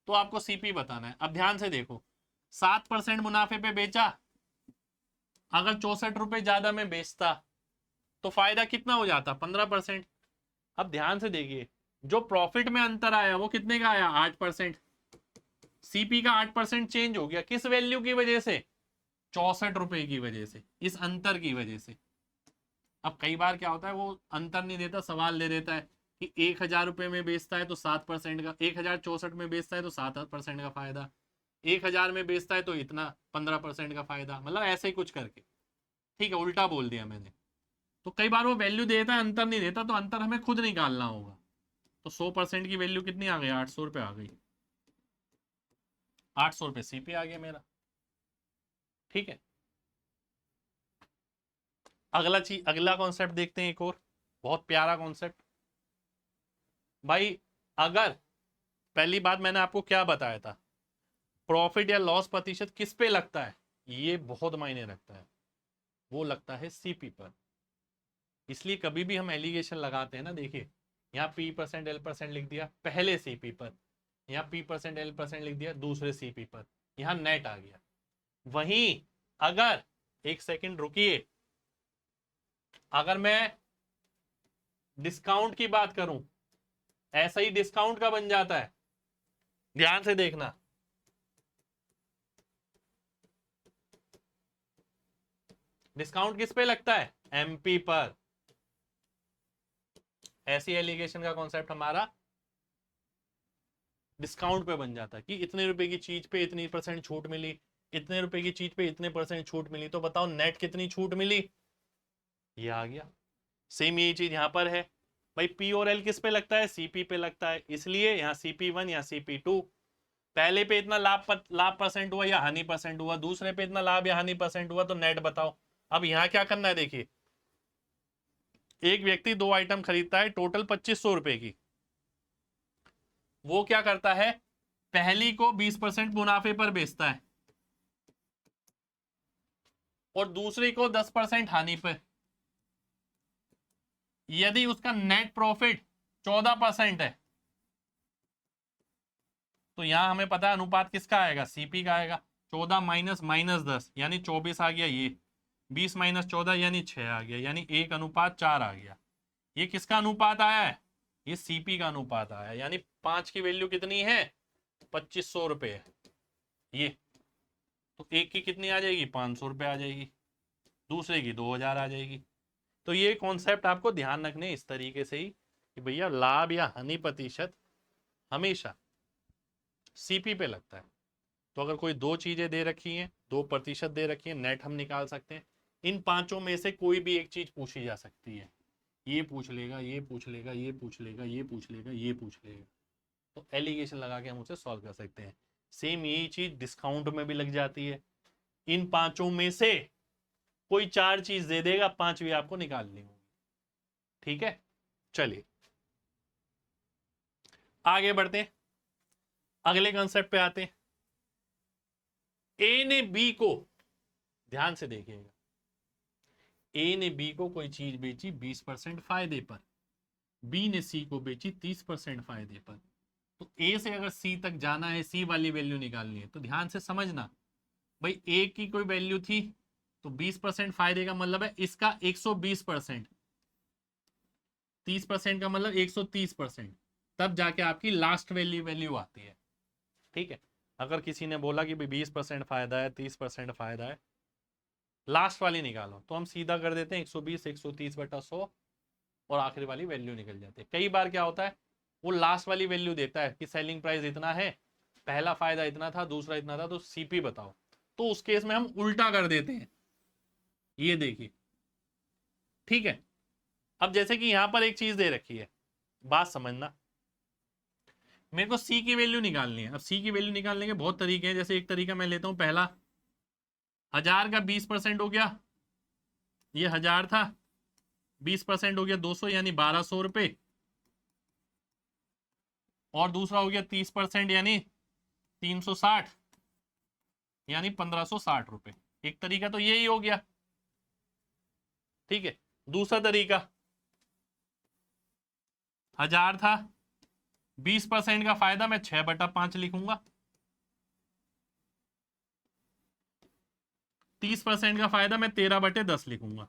तो आपको सीपी बताना है। अब ध्यान से देखो, 7% मुनाफे पे बेचा, अगर 64 रुपए ज्यादा में बेचता तो फायदा कितना हो जाता, 15%। अब ध्यान से देखिए, जो प्रॉफिट में अंतर आया वो कितने का आया, 8%। सीपी का 8% चेंज हो गया, किस वैल्यू की वजह से, 64 रुपए की वजह से, इस अंतर की वजह से। अब कई बार क्या होता है, वो अंतर नहीं देता, सवाल दे देता है कि 1000 रुपए में बेचता है तो 7% का, 1064 में बेचता है तो 7% का फायदा, 1000 में बेचता है तो इतना 15% का फायदा, मतलब ऐसे ही कुछ करके। ठीक है, उल्टा बोल दिया मैंने। तो कई बार वो वैल्यू देता है, अंतर नहीं देता, तो अंतर हमें खुद निकालना होगा। तो 100% की वैल्यू कितनी आ गई, 800 रुपये आ गई, 800 रुपये सीपी आ गया मेरा। ठीक है, अगला कॉन्सेप्ट देखते हैं, एक और बहुत प्यारा कॉन्सेप्ट। भाई अगर, पहली बात मैंने आपको क्या बताया था, प्रॉफिट या लॉस प्रतिशत किस पे लगता है, ये बहुत मायने रखता है, वो लगता है सीपी पर। इसलिए कभी भी हम एलिगेशन लगाते हैं ना, देखिए यहाँ P% L% लिख दिया पहले सीपी पर, यहाँ P% L% लिख दिया दूसरे सीपी पर, यहाँ नेट आ गया। वहीं अगर, एक सेकंड रुकिए, अगर मैं डिस्काउंट की बात करूं, ऐसा ही डिस्काउंट का बन जाता है, ध्यान से देखना। डिस्काउंट किस पे लगता है, एमपी पर। ऐसी एलिगेशन का कॉन्सेप्ट हमारा डिस्काउंट पे बन जाता है कि इतने रुपए की चीज पे इतनी % छूट मिली, इतने रुपए की चीज पे इतने % छूट मिली, तो बताओ नेट कितनी छूट मिली, ये आ गया। सेम यही चीज यहां पर है। भाई पी और एल किस पे लगता है, सीपी पे लगता है, इसलिए यहाँ CP1 या CP2, पहले पे इतना लाभ % हुआ या हानि % हुआ, दूसरे पे इतना लाभ या हानि % हुआ, तो नेट बताओ। अब यहाँ क्या करना है, देखिए एक व्यक्ति 2 आइटम खरीदता है टोटल 2500 रुपए की, वो क्या करता है, पहली को 20% मुनाफे पर बेचता है और दूसरी को 10% हानि पर। यदि उसका नेट प्रॉफिट 14% है, तो यहां हमें पता है अनुपात किसका आएगा, सीपी का आएगा। 14 माइनस -10 यानी 24 आ गया, ये 20 माइनस 14 यानी 6 आ गया, यानी 1:4 आ गया। ये किसका अनुपात आया है, ये सीपी का अनुपात आया, यानी 5 की वैल्यू कितनी है, 2500 रुपये। ये तो एक की कितनी आ जाएगी, 500 रुपये आ जाएगी, दूसरे की 2000 आ जाएगी। तो ये कॉन्सेप्ट आपको ध्यान रखने इस तरीके से ही कि भैया लाभ या हानि प्रतिशत हमेशा सीपी पे लगता है। तो अगर कोई 2 चीजें दे रखी हैं, 2% दे रखी है, नेट हम निकाल सकते हैं। इन 5 में से कोई भी एक चीज पूछी जा सकती है, ये पूछ लेगा, ये पूछ लेगा, ये पूछ लेगा, ये पूछ लेगा, ये पूछ लेगा, तो एलिगेशन लगा के हम उसे सॉल्व कर सकते हैं। सेम यही चीज डिस्काउंट में भी लग जाती है, इन 5 में से कोई 4 चीज दे देगा, 5वीं आपको निकालनी होगी। ठीक है, चलिए आगे बढ़ते हैं, अगले कंसेप्ट पे आते हैं। ए ने बी को, ध्यान से देखिएगा, ए ने बी को कोई चीज बेची 20% फायदे पर, बी ने सी को बेची 30% फायदे पर। तो ए से अगर सी तक जाना है, सी वाली वैल्यू निकालनी है, तो ध्यान से समझना, भाई ए की कोई वैल्यू थी तो 20% फायदे का मतलब है इसका 120%, 30% का मतलब 130%, तब जाके आपकी लास्ट वैल्यू आती है। ठीक है, अगर किसी ने बोला कि 20% फायदा है, 30% फायदा है, लास्ट वाली निकालो, तो हम सीधा कर देते हैं 120 130/100 और आखिरी वाली वैल्यू निकल जाती है। कई बार क्या होता है, वो लास्ट वाली वैल्यू देता है कि सेलिंग प्राइस इतना है, पहला फायदा इतना था, दूसरा इतना था, तो सीपी बताओ, तो उस केस में हम उल्टा कर देते हैं, ये देखिए। ठीक है, अब जैसे कि यहां पर एक चीज दे रखी है, बात समझना, मेरे को सी की वैल्यू निकालनी है। अब सी की वैल्यू निकालने के बहुत तरीके हैं, जैसे एक तरीका मैं लेता हूं, पहला 1000 का 20% हो गया, ये 1000 था, 20% हो गया 200 यानी 1200 रुपये, और दूसरा हो गया 30% यानी 360 यानी 1560 रुपये। एक तरीका तो यही हो गया। ठीक है, दूसरा तरीका 1000 था, 20% का फायदा मैं 6/5 लिखूंगा, 30% का फायदा मैं 13/10 लिखूंगा।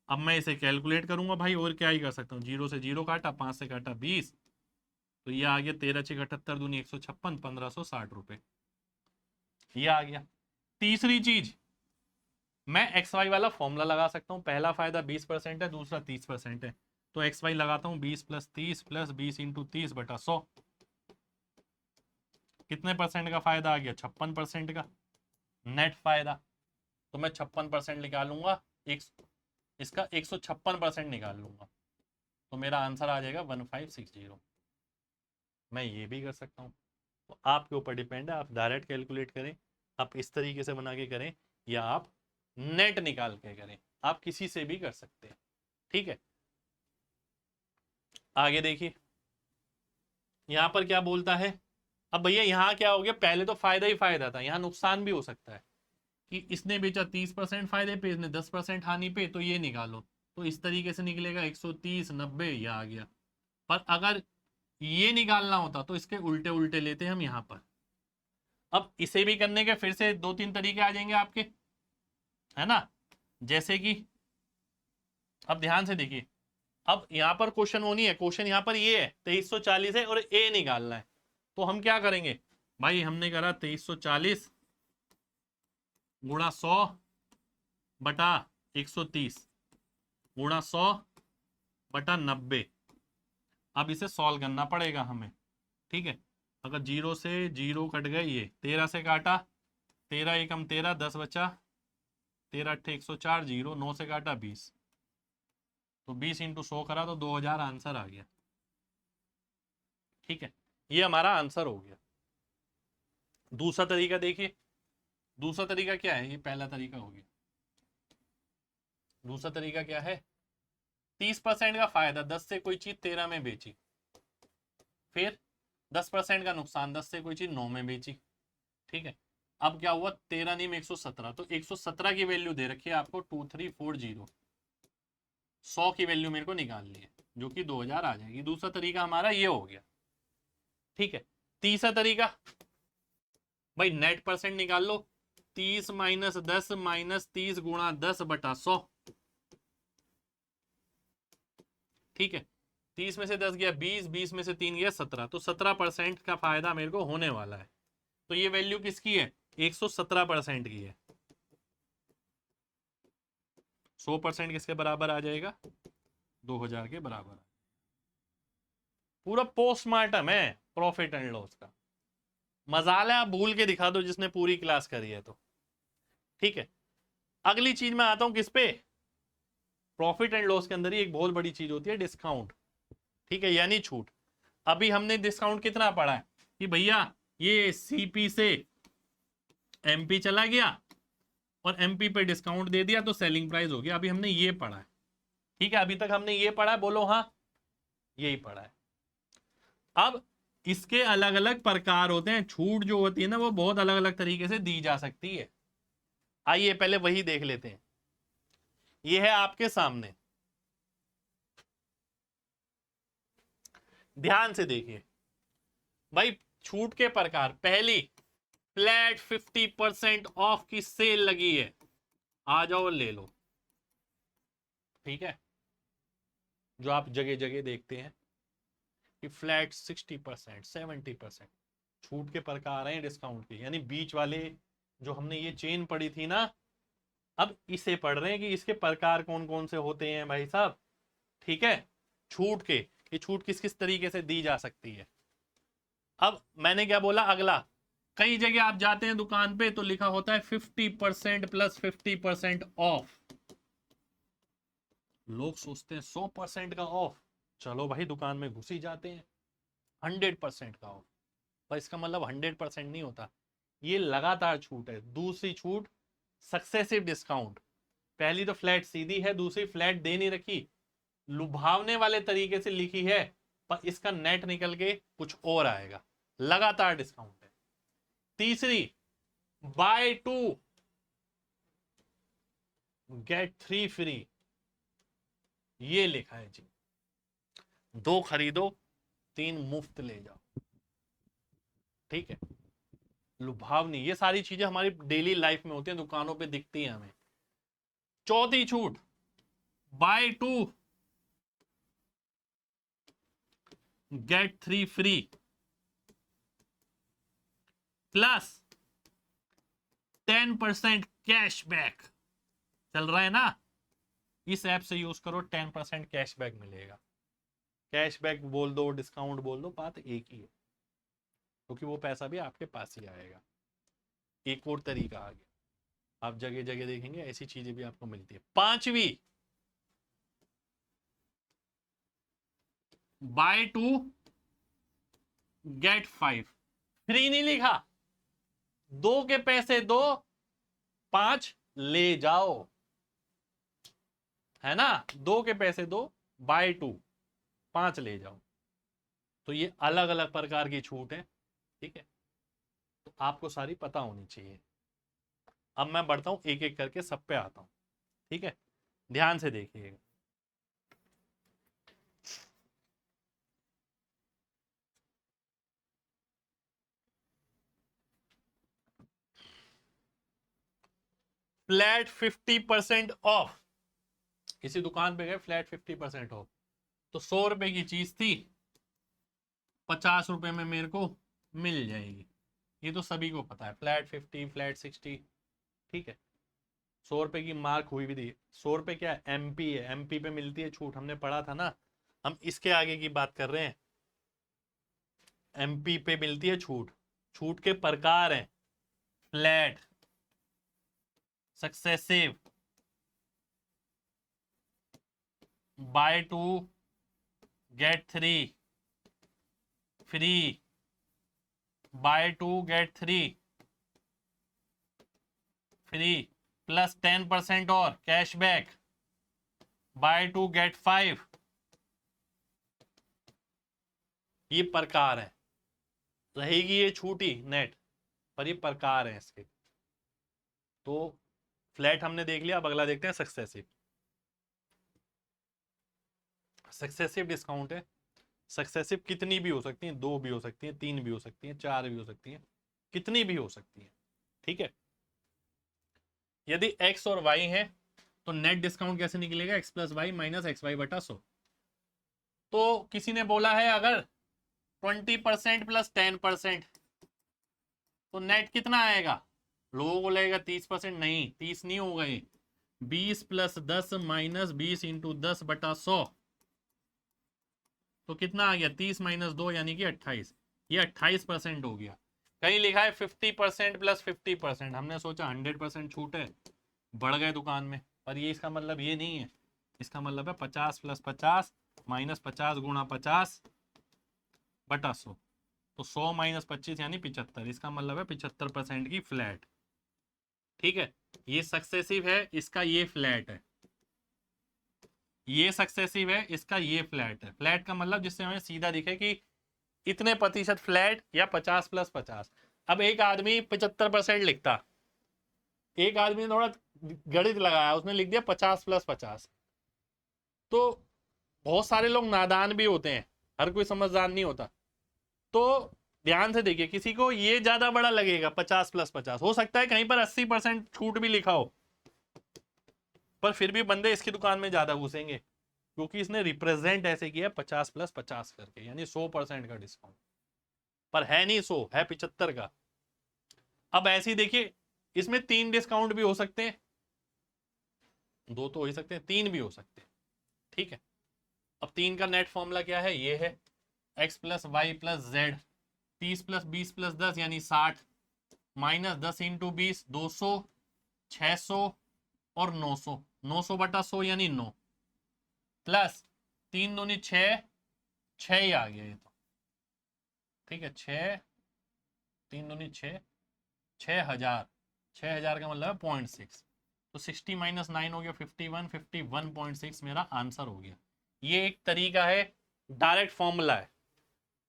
अब मैं इसे कैलकुलेट करूंगा भाई, और क्या ही कर सकता हूँ, 0 से 0 काटा, 5 से काटा 20, तो ये आ गया 13×6 = 78, दूनी 156, 1560 रुपए, ये आ गया। तीसरी चीज, मैं एक्स वाई वाला फॉर्मूला लगा सकता हूँ, पहला फायदा 20% है, दूसरा 30% है, तो एक्स वाई लगाता हूँ 20 + 30 + 20 × 30/100, कितने परसेंट का फायदा आ गया, 56% का नेट फायदा। तो मैं 56% निकालूंगा, एक इसका 156% निकाल लूंगा, तो मेरा आंसर आ जाएगा 1560। मैं ये भी कर सकता हूँ, तो आपके ऊपर डिपेंड है, आप डायरेक्ट कैलकुलेट करें, आप इस तरीके से बना के करें, या आप नेट निकाल के करें, आप किसी से भी कर सकते हैं, ठीक है। आगे देखिए यहां पर क्या बोलता है। अब भैया यहाँ क्या हो गया, पहले तो फायदा ही फायदा था, यहाँ नुकसान भी हो सकता है कि इसने बेचा 30% फायदे पे, इसने 10% हानि पे, तो ये निकालो, तो इस तरीके से निकलेगा 130, 90, यह आ गया। पर अगर ये निकालना होता तो इसके उल्टे उल्टे लेते हम यहां पर। अब इसे भी करने के फिर से 2-3 तरीके आ जाएंगे आपके, है ना, जैसे कि अब ध्यान से देखिए, अब यहां पर क्वेश्चन वो नहीं है, क्वेश्चन यहां पर ये है 2340 है और ए निकालना है, तो हम क्या करेंगे भाई, हमने करा 2340 गुणा 100/130 गुणा 100/90। अब इसे सॉल्व करना पड़ेगा हमें, ठीक है। अगर 0 से 0 कट गए, ये 13 से काटा, 13 एकम 13, 10 बचा, 13 अट्ठे 104, 0 9 से काटा 20, तो 20 × 100 करा तो 2000 आंसर आ गया, ठीक है, ये हमारा आंसर हो गया। दूसरा तरीका देखिए, दूसरा तरीका क्या है, ये पहला तरीका हो गया, दूसरा तरीका क्या है, 30% का फायदा, 10 से कोई चीज 13 में बेची, फिर 10% का नुकसान, 10 से कोई चीज 9 में बेची, ठीक है। अब क्या हुआ, 13 नहीं में 117, तो 117 की वैल्यू दे रखी है आपको 2340, 100 की वैल्यू मेरे को निकालनी है, जो कि 2000 आ जाएगी। दूसरा तरीका हमारा ये हो गया, ठीक है। तीसरा तरीका भाई, नेट परसेंट निकाल लो, 30 - 10 - 30 गुणा 10/100, ठीक है। 30 में से 10 गया 20, 20 में से 3 गया 17, तो 17% का फायदा मेरे को होने वाला है, तो ये वैल्यू किसकी है, 117% की है। 100% किसके बराबर आ जाएगा, 2000 के बराबर। पूरा पोस्टमार्टम है प्रॉफिट एंड लॉस का, मजाल है, आप भूल के दिखा दो जिसने पूरी क्लास करी है तो, ठीक है। अगली चीज में आता हूं किस पे, प्रॉफिट एंड लॉस के अंदर ही एक बहुत बड़ी चीज होती है डिस्काउंट, ठीक है, यानी छूट। अभी हमने डिस्काउंट कितना पढ़ा है कि भैया ये सीपी से एमपी चला गया और एमपी पे डिस्काउंट दे दिया तो सेलिंग प्राइस हो गया, अभी हमने ये पढ़ा है, ठीक है, अभी तक हमने ये पढ़ा है, बोलो हाँ, यही पढ़ा है। अब इसके अलग अलग प्रकार होते हैं, छूट जो होती है ना वो बहुत अलग अलग तरीके से दी जा सकती है। आइए पहले वही देख लेते हैं, ये है आपके सामने, ध्यान से देखिए भाई, छूट के प्रकार, पहली फ्लैट 50% ऑफ की सेल लगी है, आ जाओ और ले लो, ठीक है, जो आप जगह जगह देखते हैं कि फ्लैट 60%, 70% छूट के प्रकार हैं डिस्काउंट के, यानी बीच वाले जो हमने ये चेन पढ़ी थी ना, अब इसे पढ़ रहे हैं कि इसके प्रकार कौन कौन से होते हैं भाई साहब, ठीक है, छूट के, ये छूट किस किस तरीके से दी जा सकती है। अब मैंने क्या बोला, अगला, कई जगह आप जाते हैं दुकान पे तो लिखा होता है 50% + 50% ऑफ, लोग सोचते हैं 100% का ऑफ, चलो भाई दुकान में घुस ही जाते हैं, 100% का ऑफ, पर इसका मतलब 100% नहीं होता, ये लगातार छूट है। दूसरी छूट सक्सेसिव डिस्काउंट, पहली तो फ्लैट सीधी है, दूसरी फ्लैट दे नहीं रखी, लुभावने वाले तरीके से लिखी है, पर इसका नेट निकल के कुछ और आएगा, लगातार डिस्काउंट है। तीसरी, बाय 2 गेट 3 फ्री, ये लिखा है जी, 2 खरीदो 3 मुफ्त ले जाओ। ठीक है, लुभावनी, ये सारी चीजें हमारी डेली लाइफ में होती हैं, दुकानों पे दिखती हैं हमें। चौथी छूट, buy 2 get 3 free plus 10% cashback. चल रहा है ना, इस ऐप से यूज करो, 10% कैशबैक मिलेगा। कैशबैक बोल दो, डिस्काउंट बोल दो, बात एक ही है, क्योंकि वो पैसा भी आपके पास ही आएगा। एक और तरीका आ गया, आप जगह जगह देखेंगे ऐसी चीजें भी आपको मिलती है। पांचवी, बाय 2 गेट 5। फ्री नहीं लिखा, 2 के पैसे दो, 5 ले जाओ, है ना। 2 के पैसे दो, बाय 2 5 ले जाओ। तो ये अलग अलग प्रकार की छूट है, ठीक है, तो आपको सारी पता होनी चाहिए। अब मैं बढ़ता हूं, एक एक करके सब पे आता हूं, ठीक है, ध्यान से देखिएगा। फ्लैट 50% ऑफ, किसी दुकान पे गए, फ्लैट 50% ऑफ, तो 100 रुपए की चीज थी, 50 रुपए में मेरे को मिल जाएगी। ये तो सभी को पता है, फ्लैट 50, फ्लैट 60, ठीक है। 100 रुपए की मार्क हुई भी थी। 100 रुपए क्या है, एमपी है, एमपी पे मिलती है छूट, हमने पढ़ा था ना। हम इसके आगे की बात कर रहे हैं, एमपी पे मिलती है छूट। छूट के प्रकार हैं, flat, successive, buy 2 get 3 free, buy 2 get 3 free plus 10% और कैशबैक, बाय 2 गेट 5। ये प्रकार है, रहेगी ये छूटी नेट, पर ये प्रकार है इसके। तो फ्लैट हमने देख लिया, अब अगला देखते हैं सक्सेसिव। सक्सेसिव डिस्काउंट है। सक्सेसिव कितनी भी हो सकती हैं, 2 भी हो सकती हैं, 3 भी हो सकती हैं, 4 भी हो सकती हैं, कितनी भी हो सकती हैं, ठीक है। यदि x और y है तो नेट डिस्काउंट कैसे निकलेगा, x plus Y minus X Y बटा 100। तो किसी ने बोला है अगर 20% प्लस 10%, तो नेट कितना आएगा, लोगों को लगेगा 30%, नहीं 30 नहीं होगा, ये 20 प्लस 10 माइनस 20 इंटू 10 बटा 100, तो कितना आ गया, 30 माइनस 2 यानी कि 28, ये 28% हो गया। कहीं लिखा है 50% प्लस 50%, हमने सोचा 100% छूट है, बढ़ गए दुकान में, पर ये इसका मतलब ये नहीं है। इसका मतलब है 50 प्लस 50 माइनस 50 गुणा 50 बटा 100, तो 100 माइनस 25 यानी 75, इसका मतलब है 75% की फ्लैट, ठीक है। ये सक्सेसिव है, इसका ये फ्लैट है, ये सक्सेसिव है, इसका ये फ्लैट है। फ्लैट का मतलब जिससे हमें सीधा दिखे कि इतने प्रतिशत फ्लैट या 50 प्लस 50। अब एक आदमी 75% लिखता, एक आदमी ने थोड़ा गणित लगाया, उसने लिख दिया 50 प्लस 50। तो बहुत सारे लोग नादान भी होते हैं, हर कोई समझदार नहीं होता। तो ध्यान से देखिए, किसी को ये ज्यादा बड़ा लगेगा 50 प्लस 50, हो सकता है कहीं पर 80% छूट भी लिखा हो, पर फिर भी बंदे इसकी दुकान में ज्यादा घुसेंगे, क्योंकि इसने रिप्रेजेंट ऐसे किया 50 प्लस 50 करके, यानी 100% का डिस्काउंट, पर है नहीं 100, है 75 का। अब ऐसे ही देखिए, इसमें 3 डिस्काउंट भी हो सकते हैं, 2 तो हो ही सकते हैं, 3 भी हो सकते हैं, ठीक है। अब 3 का नेट फॉर्मूला क्या है, ये है x plus Y plus Z, 30 plus 20 plus 10 यानी 60, माइनस 10 इंटू 20 200, 600 और 900, 900 बटा 100 यानी 9, प्लस 3 दूनी 6, 6 ही आ गया ये तो, ठीक है। 6 3 दूनी 6, 6000, 6000 का मतलब है 0.6, तो 60 माइनस 9 हो गया 51, 51.6 मेरा आंसर हो गया। ये एक तरीका है, डायरेक्ट फॉर्मूला है,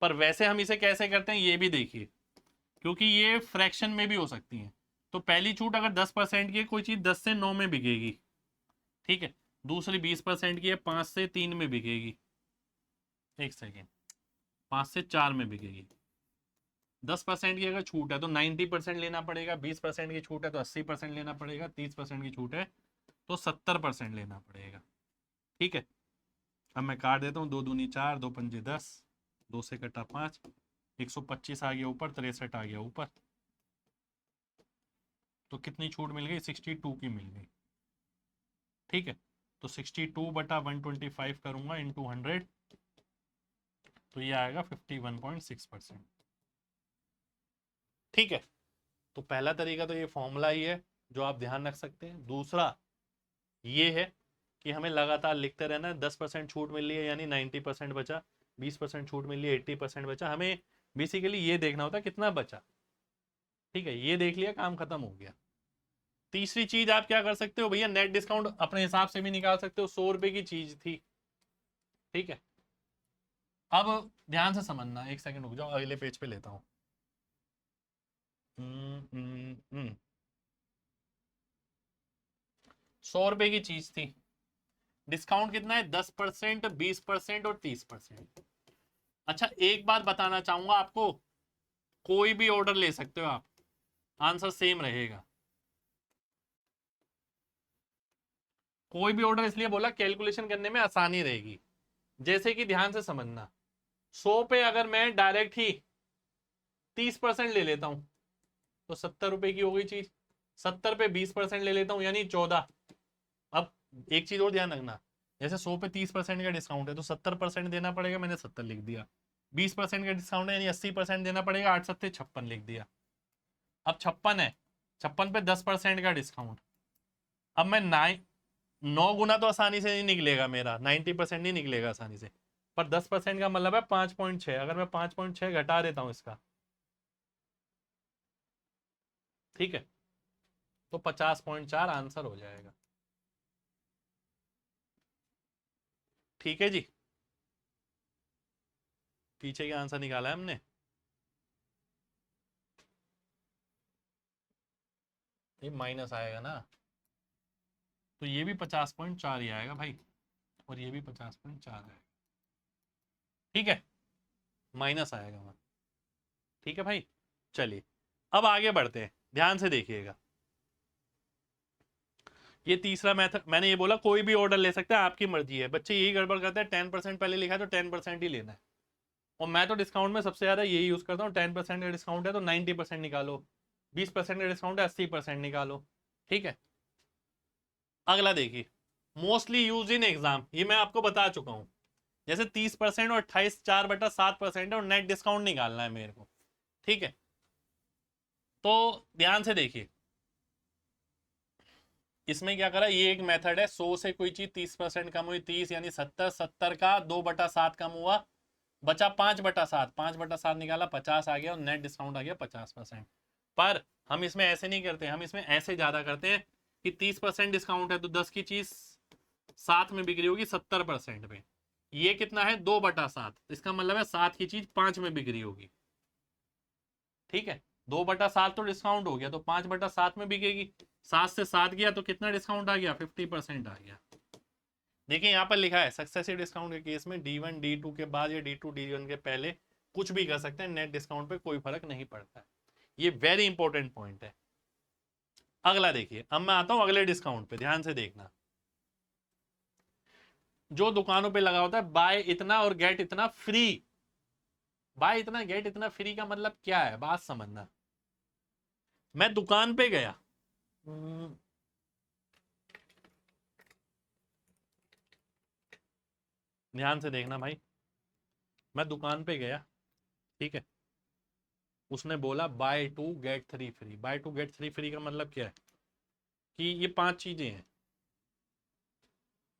पर वैसे हम इसे कैसे करते हैं ये भी देखिए, क्योंकि ये फ्रैक्शन में भी हो सकती है। तो पहली छूट अगर 10% की है, कोई चीज 10 से 9 में बिकेगी, ठीक है। दूसरी 20% की है, 5 से 3 में बिकेगी। एक सेकेंड, 5 से 4 में बिकेगी। 10% की अगर छूट है तो 90% लेना पड़ेगा, 20% की छूट है तो 80% लेना पड़ेगा, 30% की छूट है तो 70% लेना पड़ेगा। ठीक है, अब मैं काट देता हूँ, 2 दूनी 4, 2 पंजे 10, 2 से कटा 5, 125 आ गया ऊपर, 63 आ गया ऊपर। तो कितनी छूट मिल गई? 62 की मिल गई। ठीक है, तो 62 बटा 125 करूंगा इंटू 100, तो ये आएगा 51.6%। ठीक है, तो पहला तरीका तो ये फॉर्मूला ही है जो आप ध्यान रख सकते हैं। दूसरा ये है कि हमें लगातार लिखते रहना है। 10% छूट मिल रही है यानी 90% बचा, 20% छूट मिल रही है 80% बचा। हमें बेसिकली ये देखना होता है कितना बचा। ठीक है, ये देख लिया, काम खत्म हो गया। तीसरी चीज आप क्या कर सकते हो भैया, नेट डिस्काउंट अपने हिसाब से भी निकाल सकते हो। 100 रुपए की चीज थी। ठीक है, अब ध्यान से समझना, एक सेकंड रुक जाओ, अगले पेज पे लेता हूं। 100 रुपए की चीज थी, डिस्काउंट कितना है? 10%, 20% और 30%। अच्छा, एक बात बताना चाहूंगा आपको, कोई भी ऑर्डर ले सकते हो आप, आंसर सेम रहेगा। कोई भी ऑर्डर इसलिए बोला, कैलकुलेशन करने में आसानी रहेगी। जैसे कि ध्यान से समझना, 100 पे अगर मैं डायरेक्ट ही 30% ले लेता हूं तो 70 रुपए की हो गई चीज। 70 पे 20% ले लेता हूं यानी 14। अब एक चीज और ध्यान रखना, जैसे 100 पे 30% का डिस्काउंट है तो 70% देना पड़ेगा, मैंने 70 लिख दिया। 20% का डिस्काउंट है यानी 80% देना पड़ेगा, 8 सत्ते 56 लिख दिया। अब 56 है, 56 पे 10% का डिस्काउंट। अब मैं 9 गुना तो आसानी से नहीं निकलेगा मेरा, 90% नहीं निकलेगा आसानी से, पर 10% का मतलब है 5.6। अगर मैं 5.6 घटा देता हूं इसका, ठीक है, तो 50.4 आंसर हो जाएगा। ठीक है जी, पीछे का आंसर निकाला है हमने। ये माइनस आएगा ना, तो ये भी 50.4 ही आएगा भाई, और ये भी 50.4 आएगा। ठीक है, माइनस आएगा वहां। ठीक है भाई, चलिए अब आगे बढ़ते हैं, ध्यान से देखिएगा। ये तीसरा मेथड, मैंने ये बोला कोई भी ऑर्डर ले सकता है, आपकी मर्जी है। बच्चे यही गड़बड़ करते हैं, 10% पहले लिखा है तो 10% ही लेना है। और मैं तो डिस्काउंट में सबसे ज्यादा यही यूज करता हूँ, 10% का डिस्काउंट है तो 90% निकालो, 20% का डिस्काउंट है 80% निकालो। ठीक है, अगला देखिए, मोस्टली यूज इन एग्जाम, ये मैं आपको बता चुका हूं। जैसे 30% और 28, 4/7% है और नेट डिस्काउंट निकालना है मेरे को। ठीक है, तो ध्यान से देखिए, इसमें क्या करा, ये एक मेथड है। 100 से कोई चीज 30% कम हुई, 30 यानी 70, 70 का 2/7 कम हुआ, बचा 5/7, 5/7 निकाला, 50 आ गया और नेट डिस्काउंट आ गया 50%। पर हम इसमें ऐसे नहीं करते, हम इसमें ऐसे ज्यादा करते हैं कि 30% डिस्काउंट है तो 10 की चीज 7 में बिक्री होगी 70% पे। ये कितना है? 2/7, इसका मतलब है 7 की चीज 5 में बिक्री होगी। ठीक है, 2/7 तो डिस्काउंट हो गया तो 5/7 में बिकेगी। 7 से 7 गया तो कितना डिस्काउंट आ गया? 50% आ गया। देखिए यहाँ पर लिखा है सक्सेसिव डिस्काउंट के केस में D1 D2 के बाद या D2 D1 के पहले कुछ भी कर सकते हैं, नेट डिस्काउंट पे कोई फर्क नहीं पड़ता है। ये वेरी इंपॉर्टेंट पॉइंट है। अगला देखिए, अब मैं आता हूं अगले डिस्काउंट पे, ध्यान से देखना। जो दुकानों पे लगा होता है बाय इतना और गेट इतना फ्री। बाय इतना गेट इतना फ्री का मतलब क्या है, बात समझना। मैं दुकान पे गया, ध्यान से देखना भाई, मैं दुकान पे गया, ठीक है, उसने बोला buy 2 get 3 free. Buy 2 get 3 free का मतलब क्या है कि ये 5 चीजें हैं,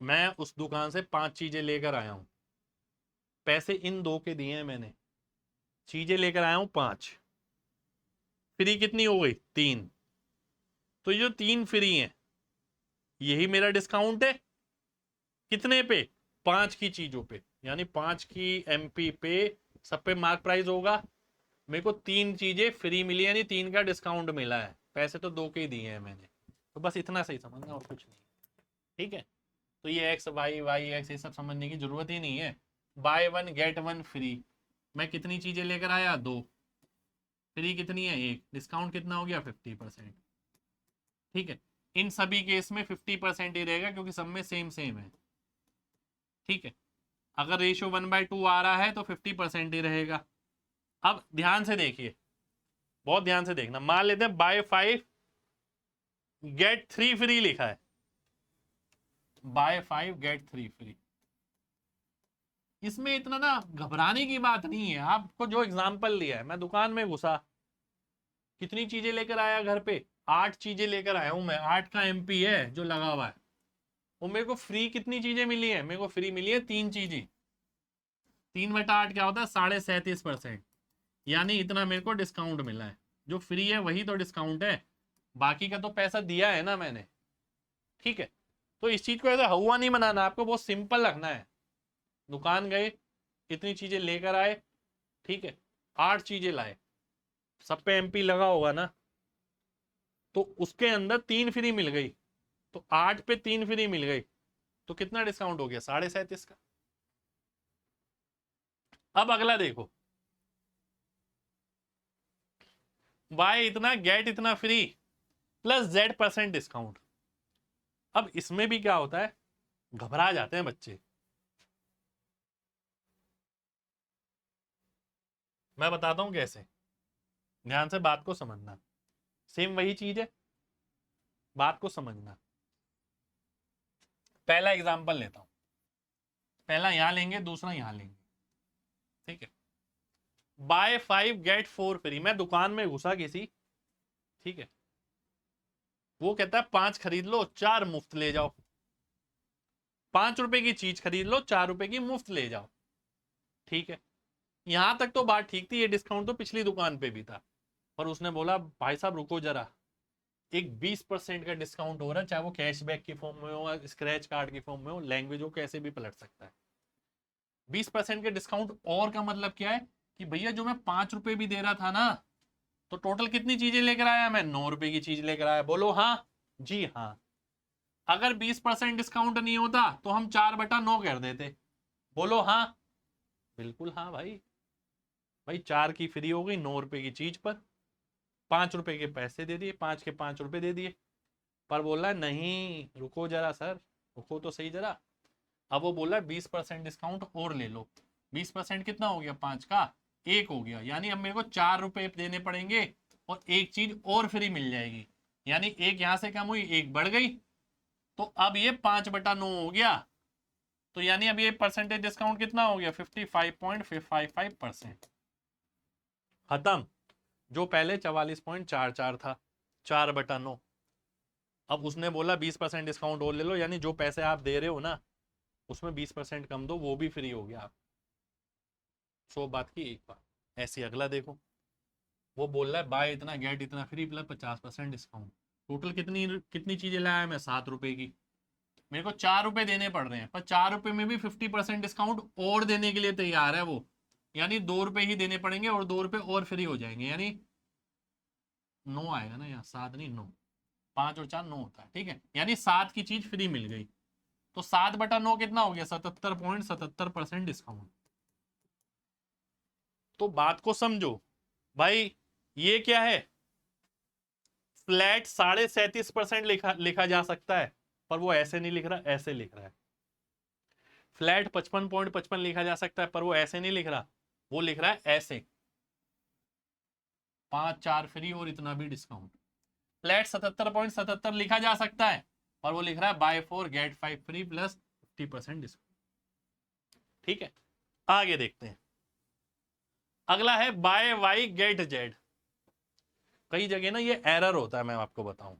मैं उस दुकान से 5 चीजें लेकर आया हूं, पैसे इन 2 के दिए हैं मैंने, चीजें लेकर आया हूं 5, फ्री कितनी हो गई? 3। तो ये जो 3 फ्री हैं यही मेरा डिस्काउंट है। कितने पे? 5 की चीजों पे, यानी 5 की MP पे, सब पे मार्क प्राइस होगा। मेरे को 3 चीजें फ्री मिली यानी 3 का डिस्काउंट मिला है, पैसे तो 2 के ही दिए हैं मैंने। तो बस इतना सही समझना और कुछ नहीं। ठीक है, तो ये एक्स वाई वाई एक्स ये सब समझने की जरूरत ही नहीं है। बाय 1 गेट 1 फ्री, मैं कितनी चीजें लेकर आया? 2, फ्री कितनी है? 1, डिस्काउंट कितना हो गया? 50%। ठीक है, इन सभी केस में 50% ही रहेगा क्योंकि सब में सेम सेम है। ठीक है, अगर रेशियो 1/2 आ रहा है तो 50% ही रहेगा। अब ध्यान से देखिए, बहुत ध्यान से देखना, मान लेते हैं बाय 5 गेट 3 फ्री लिखा है, बाय 5 गेट 3 फ्री। इसमें इतना ना घबराने की बात नहीं है। आपको जो एग्जांपल दिया है, मैं दुकान में घुसा, कितनी चीजें लेकर आया घर पे? 8 चीजें लेकर आया हूं मैं, 8 का एमपी है जो लगा हुआ है। वो मेरे को फ्री कितनी चीजें मिली है? मेरे को फ्री मिली है 3 चीजें। 3/8 क्या होता है? 37.5%। यानी इतना मेरे को डिस्काउंट मिला है। जो फ्री है वही तो डिस्काउंट है, बाकी का तो पैसा दिया है ना मैंने। ठीक है, तो इस चीज को ऐसा हुआ नहीं बनाना, आपको बहुत सिंपल रखना है। दुकान गए, कितनी चीजें लेकर आए? ठीक है, 8 चीजें लाए, सब पे एमपी लगा होगा ना, तो उसके अंदर 3 फ्री मिल गई, तो 8 पे 3 फ्री मिल गई, तो कितना डिस्काउंट हो गया? 37.5 का। अब अगला देखो, बाय इतना गेट इतना फ्री प्लस Z% डिस्काउंट। अब इसमें भी क्या होता है, घबरा जाते हैं बच्चे। मैं बताता हूं कैसे, ध्यान से बात को समझना। सेम वही चीज है, बात को समझना। पहला एग्जांपल लेता हूं, पहला यहां लेंगे, दूसरा यहां लेंगे। ठीक है, बाय 5 गेट 4 फ्री। मैं दुकान में घुसा किसी, ठीक है, वो कहता है 5 खरीद लो 4 मुफ्त ले जाओ। 5 रुपए की चीज खरीद लो, 4 रुपए की मुफ्त ले जाओ। ठीक है, यहां तक तो बात ठीक थी, ये डिस्काउंट तो पिछली दुकान पे भी था। पर उसने बोला भाई साहब रुको जरा, एक 20% का डिस्काउंट हो रहा है, चाहे वो कैशबैक की फॉर्म में हो, स्क्रैच कार्ड की फॉर्म में हो, लैंग्वेज हो, कैसे भी पलट सकता है। 20% के डिस्काउंट और का मतलब क्या है कि भैया जो मैं 5 रुपए भी दे रहा था ना, तो टोटल कितनी चीजें लेकर आया मैं? 9 रुपए की चीज लेकर आया। बोलो हाँ। जी हाँ। अगर 20% डिस्काउंट नहीं होता तो हम 4/9 कर देते। बोलो हाँ। बिल्कुल हाँ भाई। भाई 4 की फ्री हो गई 9 रुपए की चीज पर, 5 रुपए के पैसे दे दिए, 5 के 5 रुपए दे दिए। पर बोला नहीं रुको जरा सर, रुको तो सही जरा। अब वो बोला 20% डिस्काउंट और ले लो। 20% कितना हो गया? 5 का 1 हो गया, यानी अब मेरे को 4 रुपए देने पड़ेंगे और एक चीज और फ्री मिल जाएगी। यानी एक यहां से कम हुई, एक बढ़ गई, तो अब ये 5/9 हो गया। तो यानी अब ये परसेंटेज डिस्काउंट कितना हो गया? 55.55%। खत्म। जो पहले 44.44 था, 4/9। अब उसने बोला 20% डिस्काउंट और ले लो, यानी जो पैसे आप दे रहे हो ना उसमें 20% कम दो, वो भी फ्री हो गया आप। 100 बात की एक बात। ऐसे अगला देखो, वो बोल रहा है बाय इतना गेट इतना फ्री प्लस 50% डिस्काउंट। टोटल कितनी कितनी चीजें लाया मैं? 7 रुपए की। मेरे को 4 रुपए देने पड़ रहे हैं, पर 4 रुपए में भी 50% डिस्काउंट और देने के लिए तैयार है वो। यानी 2 रुपए ही देने पड़ेंगे और 2 रुपए और फ्री हो जाएंगे, यानी 9 आएगा ना, यहाँ 7 नहीं 9। 5 और 4 9 होता है। ठीक है, यानी 7 की चीज फ्री मिल गई, तो 7/9 कितना हो गया? 77.77% डिस्काउंट। तो बात को समझो भाई, ये क्या है? फ्लैट 37.5% लिखा जा सकता है, पर वो ऐसे नहीं लिख रहा, ऐसे लिख रहा है। फ्लैट 55.55 लिखा जा सकता है, पर वो ऐसे नहीं लिख रहा, वो लिख रहा है ऐसे, 5 4 फ्री और इतना भी डिस्काउंट। फ्लैट 77.77 लिखा जा सकता है, पर वो लिख रहा है buy 4 get 5 free plus 50% discount. ठीक है, आगे देखते हैं। अगला है बाय वाई गेट जेड। कई जगह ना ये एरर होता है, मैं आपको बताऊं,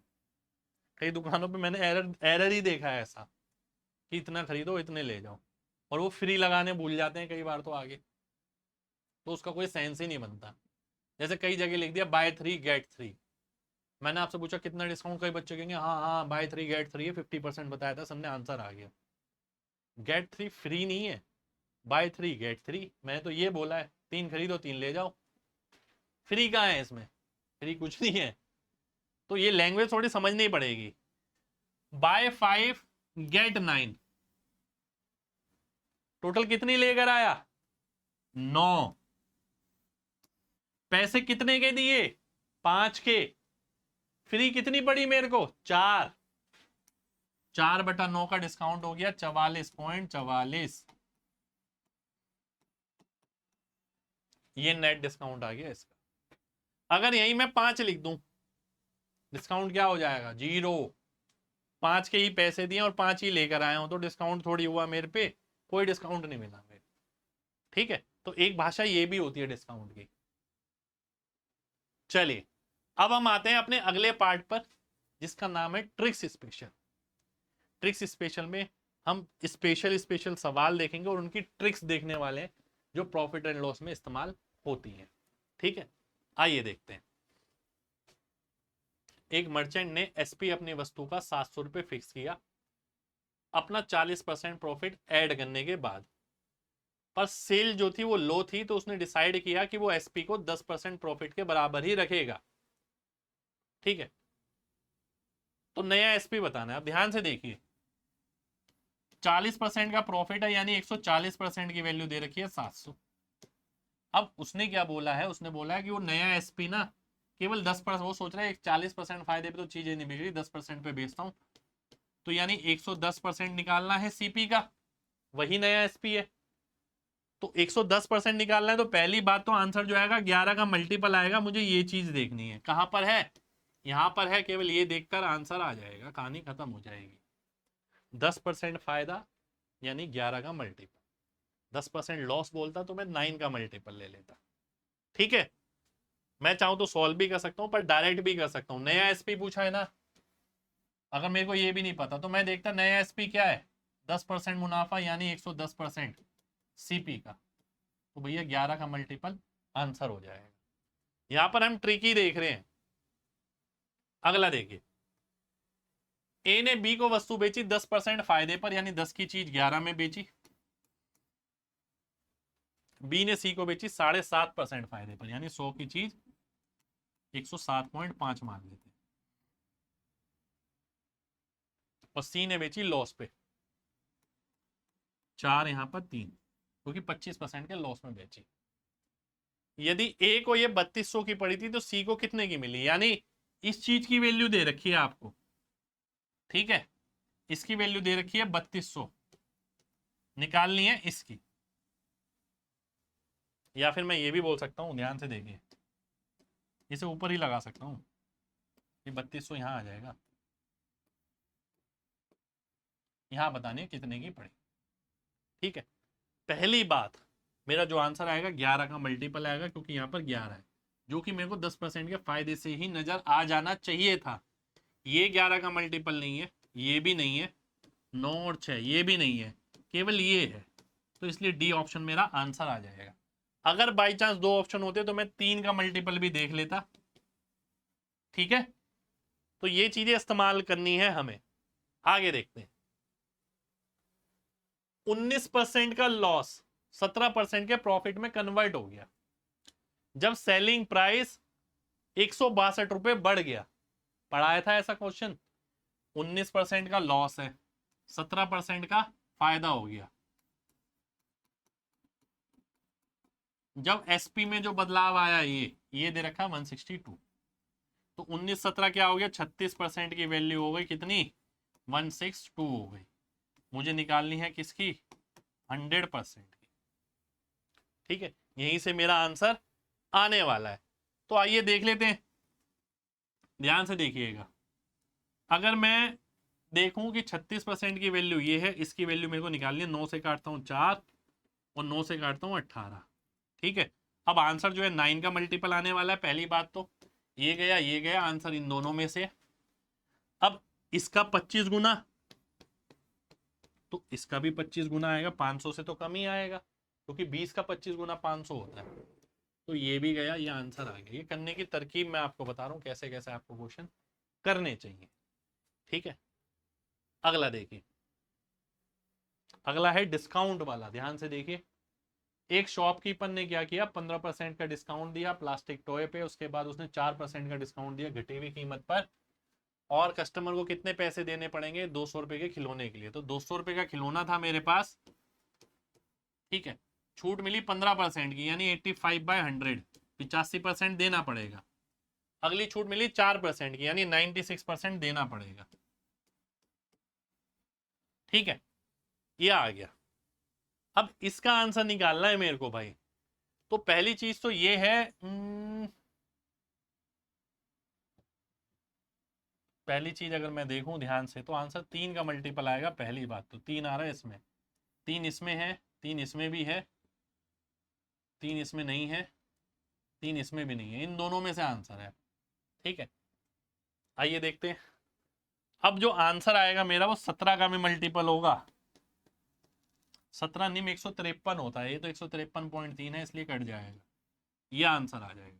कई दुकानों पे मैंने एरर एरर ही देखा है ऐसा कि इतना खरीदो इतने ले जाओ, और वो फ्री लगाने भूल जाते हैं कई बार तो आगे, तो उसका कोई सेंस ही नहीं बनता। जैसे कई जगह लिख दिया बाय 3 गेट 3। मैंने आपसे पूछा कितना डिस्काउंट, कई बच्चे कहेंगे हाँ हाँ बाय 3 गेट 3 है, 50% बताया था, सबने आंसर आ गया। गेट 3 फ्री नहीं है, बाय 3 गेट 3। मैंने तो ये बोला है 3 खरीदो 3 ले जाओ। फ्री कहाँ है इसमें? फ्री कुछ नहीं है। तो ये लैंग्वेज थोड़ी समझनी पड़ेगी। बाय 5 गेट 9, टोटल कितनी लेकर आया? 9। पैसे कितने के दिए? 5 के। फ्री कितनी पड़ी मेरे को? 4। 4/9 का डिस्काउंट हो गया 44.44। ये नेट डिस्काउंट आ गया इसका। अगर यही मैं 5 लिख दूं, डिस्काउंट क्या हो जाएगा? 0। 5 के ही पैसे दिए और 5 ही लेकर आया हूं, तो डिस्काउंट थोड़ी हुआ मेरे पे, कोई डिस्काउंट नहीं मिला मेरे। ठीक है, तो एक भाषा ये भी होती है डिस्काउंट की। चलिए अब हम आते हैं अपने अगले पार्ट पर, जिसका नाम है ट्रिक्स स्पेशल। ट्रिक्स स्पेशल में हम स्पेशल सवाल देखेंगे और उनकी ट्रिक्स देखने वाले हैं जो प्रॉफिट एंड लॉस में इस्तेमाल होती हैं। ठीक है, आइए देखते हैं। एक मर्चेंट ने एसपी अपनी वस्तु का 700 रुपये फिक्स किया अपना 40% प्रॉफिट ऐड करने के बाद, पर सेल जो थी वो लो थी, तो उसने डिसाइड किया कि वो एसपी को 10% प्रॉफिट के बराबर ही रखेगा। ठीक है, तो नया एसपी बताना है। अब ध्यान से देखिए, 40% का प्रॉफिट है, यानी 140% की वैल्यू दे रखी है 700। अब उसने क्या बोला है? उसने बोला है कि वो नया एसपी ना केवल 10%, वो सोच रहा है 40% फायदे पे तो चीजें नहीं बिक रही, 10% पे बेचता हूं, तो यानी 110% निकालना है सीपी का, वही नया एसपी है। तो 110% निकालना है, तो पहली बात तो आंसर जो आएगा 11 का मल्टीपल आएगा। मुझे ये चीज देखनी है, कहां पर है? यहां पर है, केवल ये देखकर आंसर आ जाएगा, कहानी खत्म हो जाएगी। 10% फायदा यानी 11 का मल्टीपल, 10% लॉस बोलता तो मैं 9 का मल्टीपल ले लेता। ठीक है, मैं चाहूं तो सॉल्व भी कर सकता हूं, पर डायरेक्ट भी कर सकता हूं। नया एसपी पूछा है ना, अगर मेरे को ये भी नहीं पता तो मैं देखता नया एसपी क्या है, 10% मुनाफा यानी 110% सीपी का, तो भैया 11 का मल्टीपल आंसर हो जाएगा। यहां पर हम ट्रिकी देख रहे हैं। अगला देखिए, ए ने बी को वस्तु बेची 10% फायदे पर, यानी 10 की चीज 11 में बेची। बी ने सी को बेची 7.5% फायदे पर, यानी 100 की चीज 107.5 मान लेते हैं, और सी ने बेची लॉस पे 4, यहां पर 3, क्योंकि 25% के लॉस में बेची। यदि ए को ये 3200 की पड़ी थी तो सी को कितने की मिली? यानी इस चीज की वैल्यू दे रखी है आपको, ठीक है, इसकी वैल्यू दे रखी है 3200, निकालनी है इसकी। या फिर मैं ये भी बोल सकता हूं, ध्यान से देखिए, इसे ऊपर ही लगा सकता हूं, ये 3200 यहां आ जाएगा, यहां बतानी है कितने की पड़ी। ठीक है, पहली बात, मेरा जो आंसर आएगा 11 का मल्टीपल आएगा, क्योंकि यहां पर 11 है, जो कि मेरे को 10% के फायदे से ही नजर आ जाना चाहिए था। ये 11 का मल्टीपल नहीं है, ये भी नहीं है, 9 और 6 ये भी नहीं है, केवल ये है, तो इसलिए डी ऑप्शन मेरा आंसर आ जाएगा। अगर बाई चांस 2 ऑप्शन होते तो मैं 3 का मल्टीपल भी देख लेता। ठीक है, तो ये चीजें इस्तेमाल करनी है हमें। आगे देखते हैं, 19% का लॉस 17% के प्रॉफिट में कन्वर्ट हो गया जब सेलिंग प्राइस 162 रुपए बढ़ गया। पढ़ाया था ऐसा क्वेश्चन। 19% का लॉस है, 17% का फायदा हो गया, जब एसपी में जो बदलाव आया, ये दे रखा 162, तो 19-17 क्या हो गया? 36% की वैल्यू हो गई कितनी? 162 हो गई। मुझे निकालनी है किसकी? 100% की। ठीक है, यहीं से मेरा आंसर आने वाला है। तो आइए देख लेते हैं, ध्यान से देखिएगा। अगर मैं देखूं कि 36% की वैल्यू ये है, इसकी वैल्यू मेरे को निकालनी है, 9 से काटता हूं 4 और 9 से काटता हूं 18। ठीक है, अब आंसर जो है 9 का मल्टीपल आने वाला है। पहली बात तो ये गया आंसर इन दोनों में से। अब इसका 25 गुना, तो इसका भी 25 गुना आएगा, 500 से तो कम ही आएगा, क्योंकि 20 का 25 गुना 500 होता है। तो ये भी गया, ये आंसर आ गया। ये करने की तरकीब मैं आपको बता रहा हूं, कैसे कैसे आपको क्वेश्चन करने चाहिए। ठीक है, अगला देखिए, अगला है डिस्काउंट वाला। ध्यान से देखिए, एक शॉपकीपर ने क्या किया, 15% का डिस्काउंट दिया प्लास्टिक टॉय पे, उसके बाद उसने 4% का डिस्काउंट दिया घटी हुई कीमत पर, और कस्टमर को कितने पैसे देने पड़ेंगे? 200 रुपए के खिलौने के लिए। तो 200 रुपए का खिलौना था मेरे पास, ठीक है, छूट मिली 15% की, यानी 85/100, 85% देना पड़ेगा। अगली छूट मिली 4% की, यानी 96% देना पड़ेगा। ठीक है, ये आ गया। अब इसका आंसर निकालना है मेरे को भाई। तो पहली चीज तो ये है, पहली चीज अगर मैं देखूं ध्यान से तो आंसर 3 का मल्टीपल आएगा। पहली बात तो 3 आ रहा है इसमें, 3 इसमें है, 3 इसमें भी है, 3 इसमें नहीं है, 3 इसमें भी नहीं है। इन दोनों में से आंसर है। ठीक है, आइए देखते हैं। अब जो आंसर आएगा मेरा वो 17 का भी मल्टीपल होगा। 17 नहीं, 153 होता है, ये तो 153.3 है, इसलिए कट जाएगा, ये आंसर आ जाएगा।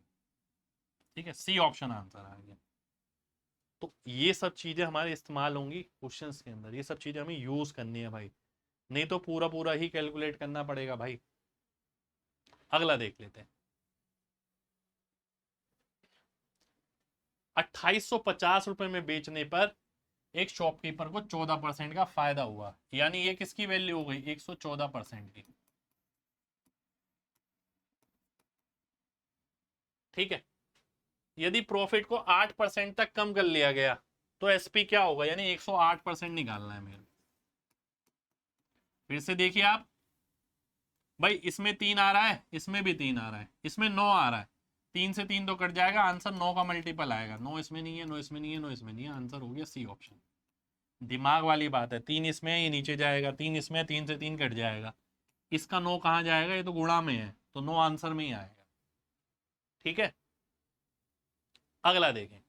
ठीक है, सी ऑप्शन आंसर आ गया। तो ये सब चीजें हमारे इस्तेमाल होंगी क्वेश्चंस के अंदर, ये सब चीजें हमें यूज करनी है भाई, नहीं तो पूरा पूरा ही कैलकुलेट करना पड़ेगा भाई। अगला देख लेते हैं। 2850 रुपए में बेचने पर एक शॉपकीपर को 14% का फायदा हुआ, यानी ये किसकी वैल्यू हो गई, 114% की। ठीक है, यदि प्रॉफिट को 8% तक कम कर लिया गया तो एसपी क्या होगा, यानी 108% निकालना है मेरे। फिर से देखिए आप भाई, इसमें 3 आ रहा है, इसमें भी 3 आ रहा है, इसमें 9 आ रहा है, 3 से 3 तो कट जाएगा, आंसर 9 का मल्टीपल आएगा। 9 इसमें नहीं है, 9 इसमें नहीं है, 9 इसमें नहीं है, आंसर हो गया सी ऑप्शन। दिमाग वाली बात है, 3 इसमें है, ये नीचे जाएगा, 3 इसमें, 3 से 3 कट जाएगा, इसका 9 कहाँ जाएगा, ये तो गुणा में है, तो 9 आंसर में ही आएगा। ठीक है, अगला देखें।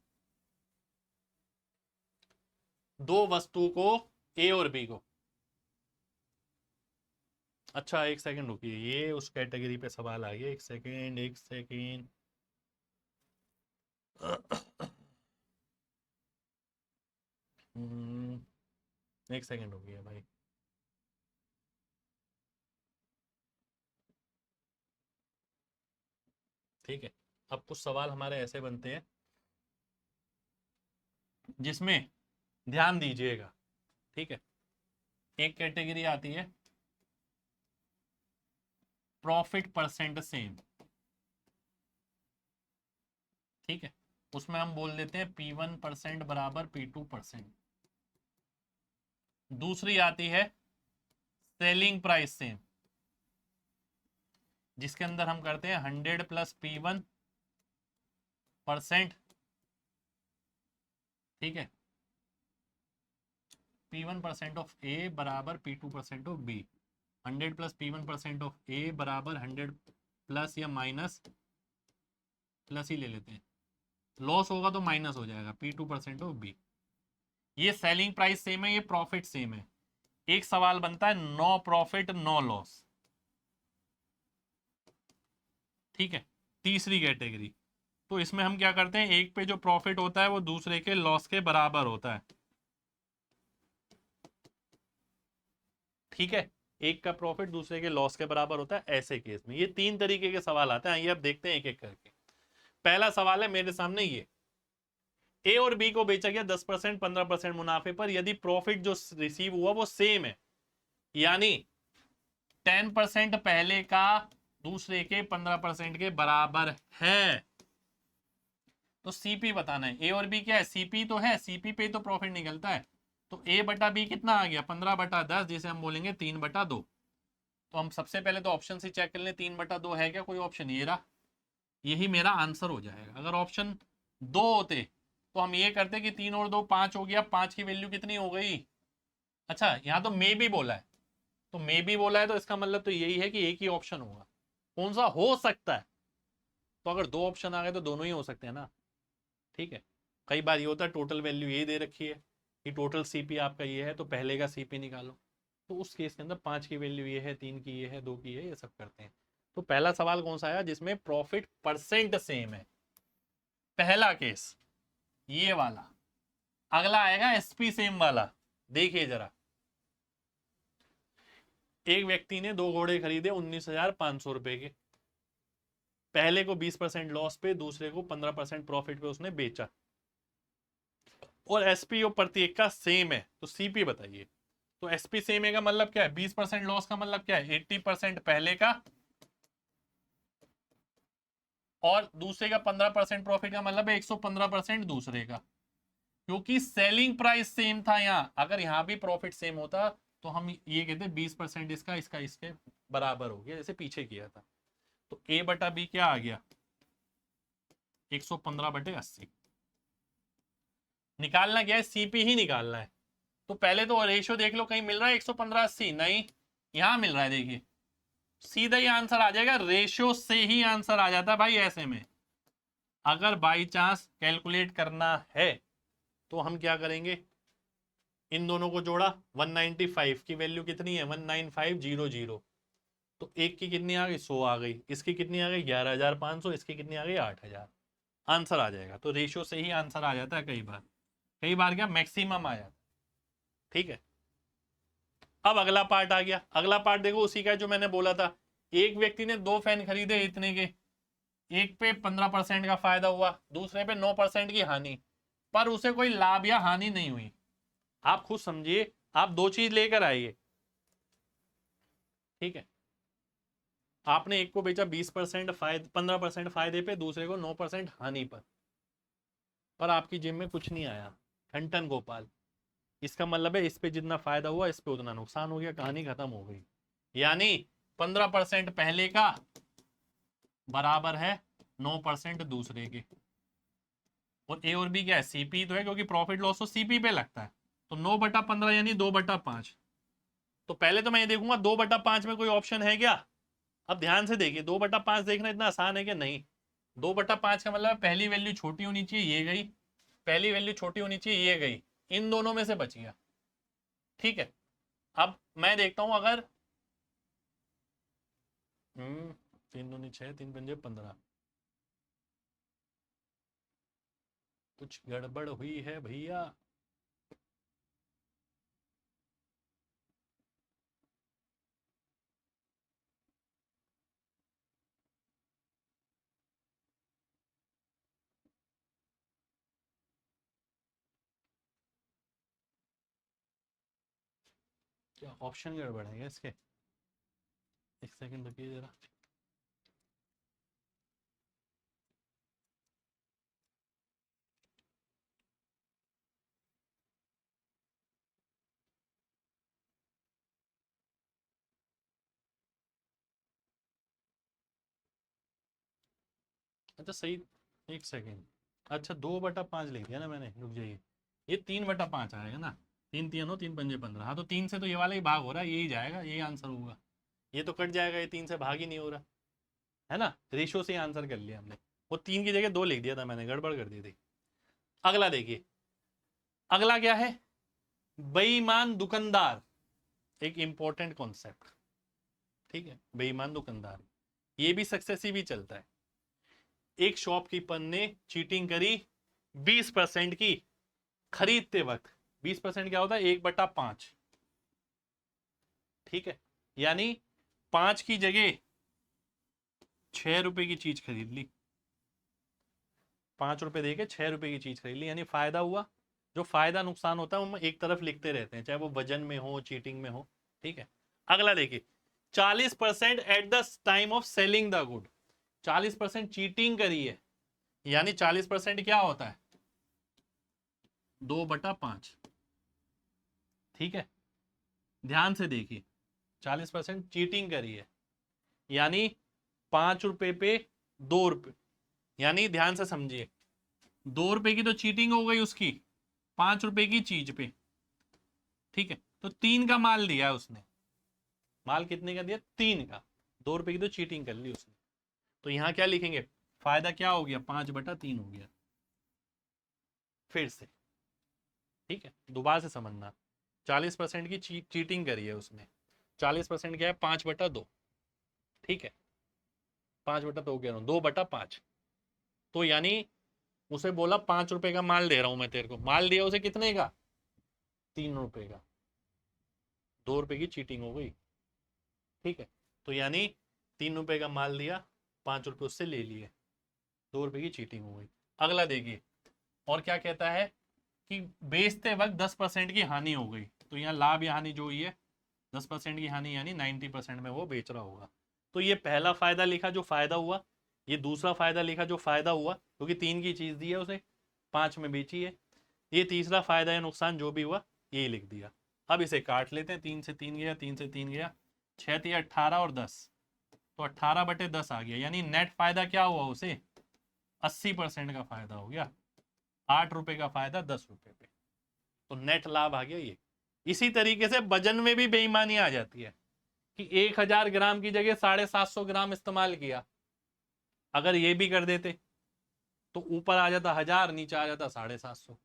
दो वस्तु को, ए और बी को, अच्छा एक सेकंड रुकिए, ये उस कैटेगरी पे सवाल आ गया, एक सेकंड एक सेकंड। एक सेकंड रुकिए भाई। ठीक है, अब कुछ सवाल हमारे ऐसे बनते हैं जिसमें ध्यान दीजिएगा। ठीक है, एक कैटेगरी आती है प्रॉफिट परसेंट सेम। ठीक है, उसमें हम बोल देते हैं P1% बराबर P2%। दूसरी आती है सेलिंग प्राइस सेम, जिसके अंदर हम करते हैं 100 प्लस P1%। ठीक है, P1% ऑफ ए बराबर P2% of B. 100 plus P1% of A बराबर 100 प्लस या माइनस, प्लस ही ले लेते हैं, लॉस होगा तो माइनस हो जाएगा, P2% ऑफ बी। ये सेलिंग प्राइस सेम है, ये प्रॉफिट सेम है। एक सवाल बनता है नो प्रॉफिट नो लॉस। ठीक है, तीसरी कैटेगरी, तो इसमें हम क्या करते हैं, एक पे जो प्रॉफिट होता है वो दूसरे के लॉस के बराबर होता है। ठीक है, एक का प्रॉफिट दूसरे के लॉस के बराबर होता है, ऐसे केस में ये 3 तरीके के सवाल आते हैं। आइए अब देखते हैं एक एक करके। पहला सवाल है मेरे सामने, ये ए और बी को बेचा गया 10% 15% मुनाफे पर, यदि प्रॉफिट जो रिसीव हुआ वो सेम है, यानी 10% पहले का दूसरे के 15% के बराबर है, तो सीपी बताना है। ए और बी क्या है, सीपी तो है, सीपी पे तो प्रॉफिट निकलता है। तो ए बटा बी कितना आ गया, 15/10, जिसे हम बोलेंगे 3/2। तो हम सबसे पहले तो ऑप्शन से चेक कर लें 3/2 है क्या कोई ऑप्शन, ये रहा, यही मेरा आंसर हो जाएगा। अगर ऑप्शन 2 होते तो हम ये करते कि 3 और 2 5 हो गया, 5 की वैल्यू कितनी हो गई। अच्छा, यहाँ तो मे भी बोला है, तो मे भी बोला है तो इसका मतलब तो यही है कि एक ही ऑप्शन होगा। कौन सा हो सकता है, तो अगर 2 ऑप्शन आ गए तो दोनों ही हो सकते हैं ना। ठीक है, कई बार ये होता है टोटल वैल्यू ये दे रखी है कि टोटल सीपी आपका ये है, तो पहले का सीपी निकालो, तो उस केस के अंदर 5 की वैल्यू ये है, 3 की ये है, 2 की ये सब करते हैं। तो पहला सवाल कौन सा आया, जिसमें प्रॉफिट परसेंट सेम है, पहला केस ये वाला। अगला आएगा एसपी सेम वाला। देखिए जरा, एक व्यक्ति ने 2 घोड़े खरीदे 19,500 रुपए के, पहले को 20% लॉस पे, दूसरे को 15% प्रॉफिट पे उसने बेचा, और एसपी और प्रत्येक का सेम है, तो सीपी बताइए। तो एसपी सेम है का मतलब क्या है, 20% लॉस का मतलब क्या है, 80% पहले का और दूसरे का 15% प्रॉफिट का मतलब है 115% दूसरे का, क्योंकि सेलिंग प्राइस सेम था। यहाँ अगर यहाँ भी प्रॉफिट सेम होता तो हम ये कहते 20% इसका इसका इसके बराबर हो गया, जैसे पीछे किया था। तो ए बटा बी क्या आ गया, 115/80। निकालना क्या है, सीपी ही निकालना है। तो पहले तो रेशियो देख लो, कहीं मिल रहा है 115/80? नहीं, यहां मिल रहा है। देखिए सीधा ही आंसर आ जाएगा, रेशियो से ही आंसर आ जाता है भाई ऐसे में। अगर बाई चांस कैलकुलेट करना है तो हम क्या करेंगे, इन दोनों को जोड़ा, 195 की वैल्यू कितनी है, 19500। तो एक की कितनी आ गई, 100 आ गई, इसकी कितनी आ गई 11,500, इसकी कितनी आ गई 8,000। आंसर आ जाएगा। तो रेशियो से ही आंसर आ जाता है कई बार, कई बार क्या मैक्सिमम आया। ठीक है, अब अगला पार्ट आ गया। अगला पार्ट देखो उसी का जो मैंने बोला था, एक व्यक्ति ने 2 फैन खरीदे इतने के, एक पे 15% का फायदा हुआ, दूसरे पे 9% की हानि, पर उसे कोई लाभ या हानि नहीं हुई। आप खुद समझिए, आप दो चीज लेकर आइए। ठीक है, आपने एक को बेचा 20% फायदे, 15% फायदे पे, दूसरे को 9% हानि पर आपकी जेब में कुछ नहीं आया, ठन ठन गोपाल। इसका मतलब है इस पे जितना फायदा हुआ इस पे उतना नुकसान हो गया, कहानी खत्म हो गई। यानी 15% पहले का बराबर है 9% दूसरे के। और ए और बी क्या है, सीपी तो है, क्योंकि प्रॉफिट लॉस तो सीपी पे लगता है। तो 9/15 यानी 2/5। तो पहले तो मैं ये देखूंगा 2/5 में कोई ऑप्शन है क्या। अब ध्यान से देखिए, 2/5 देखना इतना आसान है कि नहीं। 2/5 का मतलब पहली वैल्यू छोटी होनी चाहिए, ये गई, पहली वैल्यू छोटी होनी चाहिए, ये गई, इन दोनों में से बच गया। ठीक है, अब मैं देखता हूं अगर 3 दूनी 6, 3 पंजे 15, कुछ गड़बड़ हुई है भैया। क्या ऑप्शन गड़बड़ है इसके, एक सेकंड रुकिए जरा। अच्छा सही, एक सेकेंड। अच्छा 2/5 लिख दिया ना मैंने, रुक जाइए, ये 3/5 आएगा ना। 3 3 हो, 3 पंजे 15। हाँ तो 3 से तो ये वाला ही भाग हो रहा है, यही जाएगा, यही आंसर होगा। ये तो कट जाएगा, ये 3 से भाग ही नहीं हो रहा है ना। रेशियो से ही आंसर कर लिया हमने, वो 3 की जगह 2 लिख दिया था मैंने, गड़बड़ कर दी थी। अगला देखिए, अगला क्या है, बेईमान दुकानदार। एक इंपॉर्टेंट कॉन्सेप्ट। ठीक है, बेईमान दुकानदार, ये भी सक्सेसिव ही चलता है। एक शॉपकीपर ने चीटिंग करी 20% की खरीदते वक्त। 20% क्या होता है, 1/5। ठीक है, यानी 5 की जगह 6 रुपए की चीज खरीद ली, 5 रुपए देके 6 रुपए की चीज खरीद ली, यानी फायदा हुआ। जो फायदा नुकसान होता है वो हम एक तरफ लिखते रहते हैं, चाहे वो वजन में हो, चीटिंग में हो। ठीक है, अगला देखिए, 40% at the time of selling the good. 40% cheating करी है, यानी 40% क्या होता है, 2/5। ठीक है, ध्यान से देखिए, 40% चीटिंग करी है, यानी 5 रुपए पे 2 रुपए, यानी ध्यान से समझिए, 2 रुपए की तो चीटिंग हो गई उसकी, 5 रुपए की चीज पे। ठीक है, तो 3 का माल दिया है उसने, माल कितने का दिया, 3 का, 2 रुपए की तो चीटिंग कर ली उसने। तो यहां क्या लिखेंगे, फायदा क्या हो गया, 5/3 हो गया। फिर से, ठीक है, दोबारा से समझना, 40% की चीटिंग करी है उसने, 40% क्या है, 5/2। ठीक है, 5/2 कह रहा हूं, 2/5। तो यानी उसे बोला 5 रुपए का माल दे रहा हूं मैं तेरे को, माल दिया उसे कितने का, 3 रुपए का, 2 रुपए की चीटिंग हो गई। ठीक है, तो यानी 3 रुपए का माल दिया, 5 रुपए उससे ले लिए, 2 रुपए की चीटिंग हो गई। अगला देखिए, और क्या कहता है कि बेचते वक्त 10% की हानि हो गई। तो यहाँ लाभ या हानि जो हुई है, 10% की हानि, यानी 90% में वो बेच रहा होगा। तो ये पहला फायदा लिखा जो फायदा हुआ, ये दूसरा फायदा लिखा जो फायदा हुआ, क्योंकि 3 की चीज दी है उसे, 5 में बेची है। ये तीसरा फायदा या नुकसान जो भी हुआ ये लिख दिया। अब इसे काट लेते हैं, 3 से 3 गया, 3 से 3 गया, 6 3 18 और 10, तो 18/10 आ गया। यानी नेट फायदा क्या हुआ उसे, 80% का फायदा हो गया। 8 रुपए का फायदा 10 रुपए पे, तो नेट लाभ आ गया ये। इसी तरीके से वजन में भी बेईमानी आ जाती है कि 1000 ग्राम की जगह 750 ग्राम इस्तेमाल किया। अगर ये भी कर देते तो ऊपर आ जाता 1000, नीचे आ जाता 750,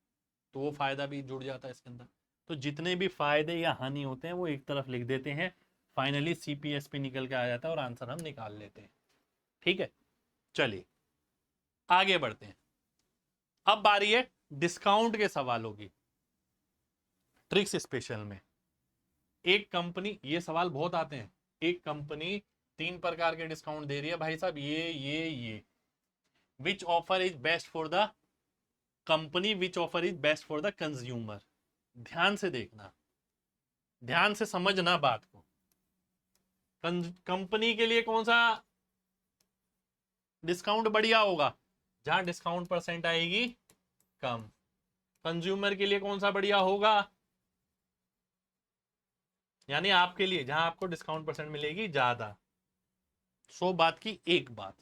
तो वो फायदा भी जुड़ जाता है इसके अंदर। तो जितने भी फायदे या हानि होते हैं वो एक तरफ लिख देते हैं, फाइनली सीपीएस पे निकल के आ जाता है और आंसर हम निकाल लेते हैं। ठीक है, चलिए आगे बढ़ते हैं। अब बारी है डिस्काउंट के सवालों की, ट्रिक्स स्पेशल में। एक कंपनी, ये सवाल बहुत आते हैं, एक कंपनी 3 प्रकार के डिस्काउंट दे रही है भाई साहब, ये which offer is best for the company, which offer is best for the consumer. ध्यान से देखना, ध्यान से समझना बात को। कंपनी के लिए कौन सा डिस्काउंट बढ़िया होगा, जहां डिस्काउंट परसेंट आएगी कम। कंज्यूमर के लिए कौन सा बढ़िया होगा, यानी आपके लिए जहां आपको डिस्काउंट परसेंट मिलेगी ज्यादा। 100 बात की एक बात।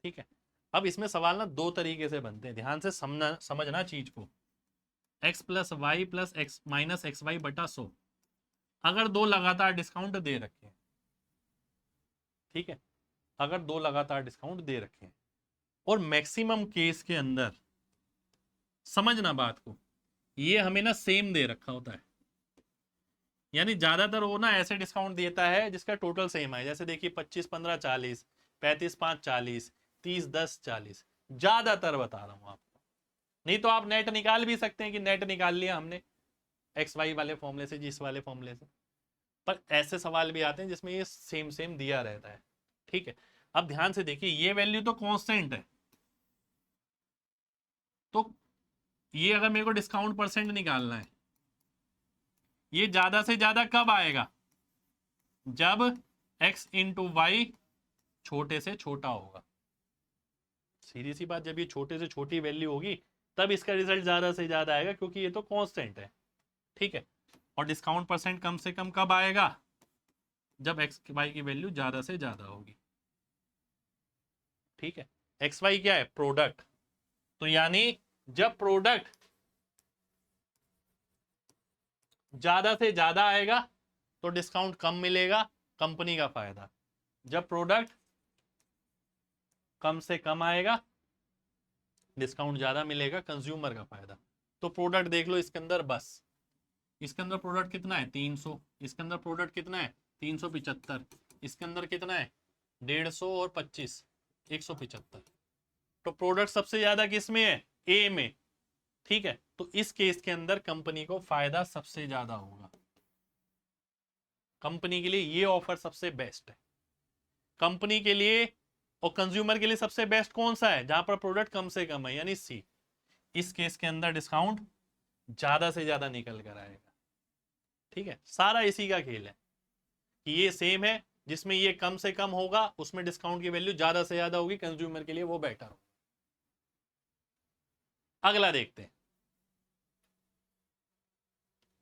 ठीक है, अब इसमें सवाल ना 2 तरीके से बनते हैं, ध्यान से समझना चीज को। x + y + x - xy बटा 100, अगर 2 लगातार डिस्काउंट दे रखे हैं, ठीक है, अगर 2 लगातार डिस्काउंट दे रखे हैं और मैक्सिमम केस के अंदर समझना बात को, ये हमें ना सेम दे रखा होता है। यानी ज्यादातर वो ना ऐसे डिस्काउंट देता है जिसका टोटल सेम है। जैसे देखिए 25 15 40, 35 5 40, 30 10 40, ज्यादातर बता रहा हूं आपको। नहीं तो आप नेट निकाल भी सकते हैं कि नेट निकाल लिया हमने एक्स वाई वाले फॉर्मूले से, जिस वाले फॉर्मूले से। पर ऐसे सवाल भी आते हैं जिसमें ये सेम सेम दिया रहता है। ठीक है, अब ध्यान से देखिए, ये वैल्यू तो कांस्टेंट है, तो ये अगर मेरे को डिस्काउंट परसेंट निकालना है, ये ज्यादा से ज्यादा कब आएगा, जब x × y छोटे से छोटा होगा। सीधी सी बात, जब ये छोटे से छोटी वैल्यू होगी तब इसका रिजल्ट ज्यादा से ज्यादा आएगा, क्योंकि ये तो कांस्टेंट है। ठीक है, और डिस्काउंट परसेंट कम से कम कब आएगा, जब x y की वैल्यू ज्यादा से ज्यादा होगी। ठीक है, एक्स वाई क्या है, प्रोडक्ट, तो यानी जब प्रोडक्ट ज्यादा से ज्यादा आएगा तो डिस्काउंट कम मिलेगा, कंपनी का फायदा। जब प्रोडक्ट कम से कम आएगा डिस्काउंट ज्यादा मिलेगा, कंज्यूमर का फायदा। तो प्रोडक्ट देख लो इसके अंदर, बस इसके अंदर प्रोडक्ट कितना है 300, इसके अंदर प्रोडक्ट कितना है 375, इसके अंदर कितना है 150 और 25 175। तो प्रोडक्ट सबसे ज्यादा किस में है, ए में। ठीक है, तो इस केस के अंदर कंपनी को फायदा सबसे ज्यादा होगा। कंपनी के लिए ये ऑफर सबसे बेस्ट है। कंपनी के लिए और कंज्यूमर के लिए सबसे बेस्ट कौन सा है, जहां पर प्रोडक्ट कम से कम है, यानी सी। इस केस के अंदर डिस्काउंट ज्यादा से ज्यादा निकल कर आएगा। ठीक है, सारा इसी का खेल है कि ये सेम है, जिसमें ये कम से कम होगा उसमें डिस्काउंट की वैल्यू ज्यादा से ज्यादा होगी, कंज्यूमर के लिए वो बेटर हो। अगला देखते हैं,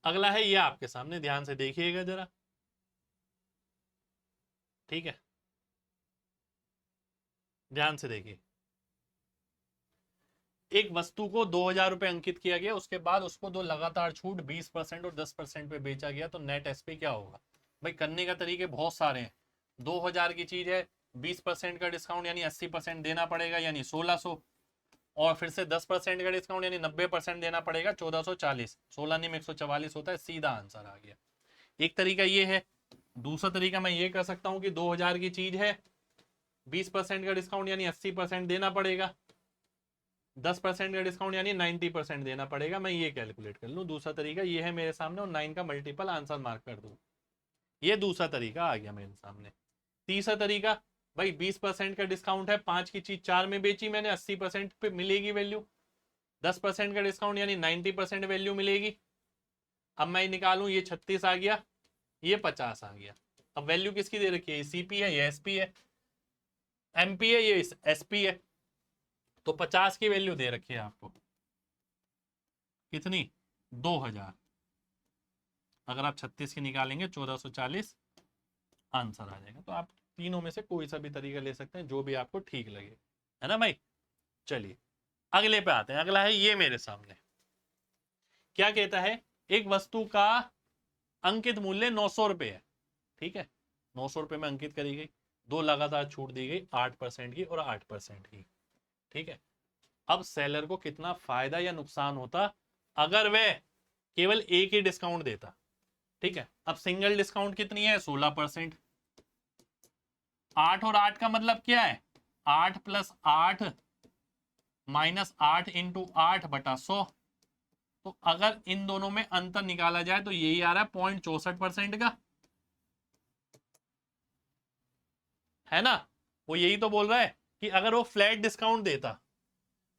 अगला है ये आपके सामने, ध्यान से देखिएगा जरा। ठीक है, ध्यान से देखिए। एक वस्तु को 2000 रुपए अंकित किया गया, उसके बाद उसको 2 लगातार छूट 20% और 10% पे बेचा गया, तो नेट एसपी क्या होगा। भाई करने का तरीके बहुत सारे हैं। 2000 की चीज है, 20% का डिस्काउंट यानी 80% देना पड़ेगा, यानी 1600, और फिर से 10% का डिस्काउंट यानी 90% देना पड़ेगा, 1440। 16 नहीं में 144 होता है, सीधा आंसर आ गया। एक तरीका ये है। दूसरा तरीका मैं ये कर सकता हूं कि 2000 की चीज है, 20% का डिस्काउंट यानी 80% देना पड़ेगा, 10% का डिस्काउंट यानी 90% देना पड़ेगा। मैं ये कैलकुलेट कर लूं, दूसरा तरीका ये है मेरे सामने, और 9 का मल्टीपल आंसर मार्क कर दूं। ये दूसरा तरीका आ गया मेरे सामने। तीसरा तरीका, भाई 20% का डिस्काउंट है, 5 की चीज 4 में बेची मैंने, 80% पे मिलेगी वैल्यू, 10% का डिस्काउंट यानी 90% वैल्यू मिलेगी। अब मैं निकालूं, ये 36 आ गया, ये 50 आ गया। अब वैल्यू किसकी दे रखी है, सीपी है या एसपी है, MP है, ये SP है। तो 50 की वैल्यू दे रखी है आपको, कितनी? 2000। अगर आप 36 की निकालेंगे 1440 आंसर आ जाएगा। तो आप तीनों में से कोई सा भी तरीका ले सकते हैं, जो भी आपको ठीक लगे, है ना भाई। चलिए अगले पे आते हैं। अगला है ये मेरे सामने, क्या कहता है, एक वस्तु का अंकित मूल्य 900 रुपए है, ठीक है, 900 रुपए में अंकित करी गई, दो लगातार छूट दी गई 8% की और 8% की, ठीक है। अब सेलर को कितना फायदा या नुकसान होता अगर वह केवल एक ही डिस्काउंट देता, ठीक है। अब सिंगल डिस्काउंट कितनी है? 16%। 8 और 8 का मतलब क्या है? 8 + 8 - 8 × 8/100। तो अगर इन दोनों में अंतर निकाला जाए तो यही आ रहा है 0.64% का, है ना। वो यही तो बोल रहा है कि अगर वो फ्लैट डिस्काउंट देता,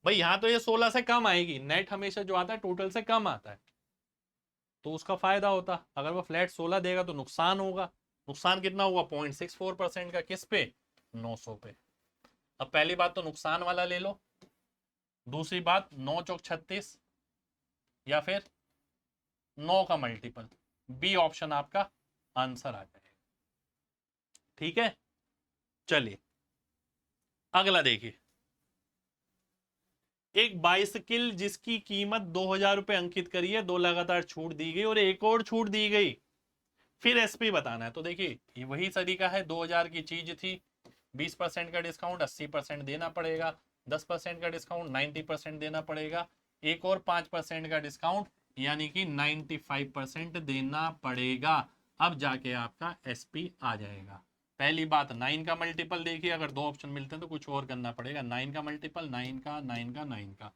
भाई यहां तो ये 16 से कम आएगी, नेट हमेशा जो आता है टोटल से कम आता है, तो उसका फायदा होता। अगर वो फ्लैट 16 देगा तो नुकसान होगा। नुकसान कितना हुआ? 0.64% का। किस पे? 900 पे। अब पहली बात तो नुकसान वाला ले लो, दूसरी बात 9 चौक 36 या फिर 9 का मल्टीपल, बी ऑप्शन आपका आंसर आ जाएगा, ठीक है। चलिए अगला देखिए, एक बाइसिकल जिसकी कीमत 2000 रुपए अंकित करी है, दो लगातार छूट दी गई और एक और छूट दी गई, फिर SP बताना है। तो देखिए ये वही तरीका है, 2000 की चीज थी, 20% का डिस्काउंट 80% देना पड़ेगा, 10% का डिस्काउंट 90% देना पड़ेगा, एक और 5% का डिस्काउंट यानी कि 95% देना पड़ेगा। अब जाके आपका SP आ जाएगा। पहली बात 9 का मल्टीपल देखिए, अगर दो ऑप्शन मिलते हैं तो कुछ और करना पड़ेगा। 9 का मल्टीपल, 9 का 9 का 9 का,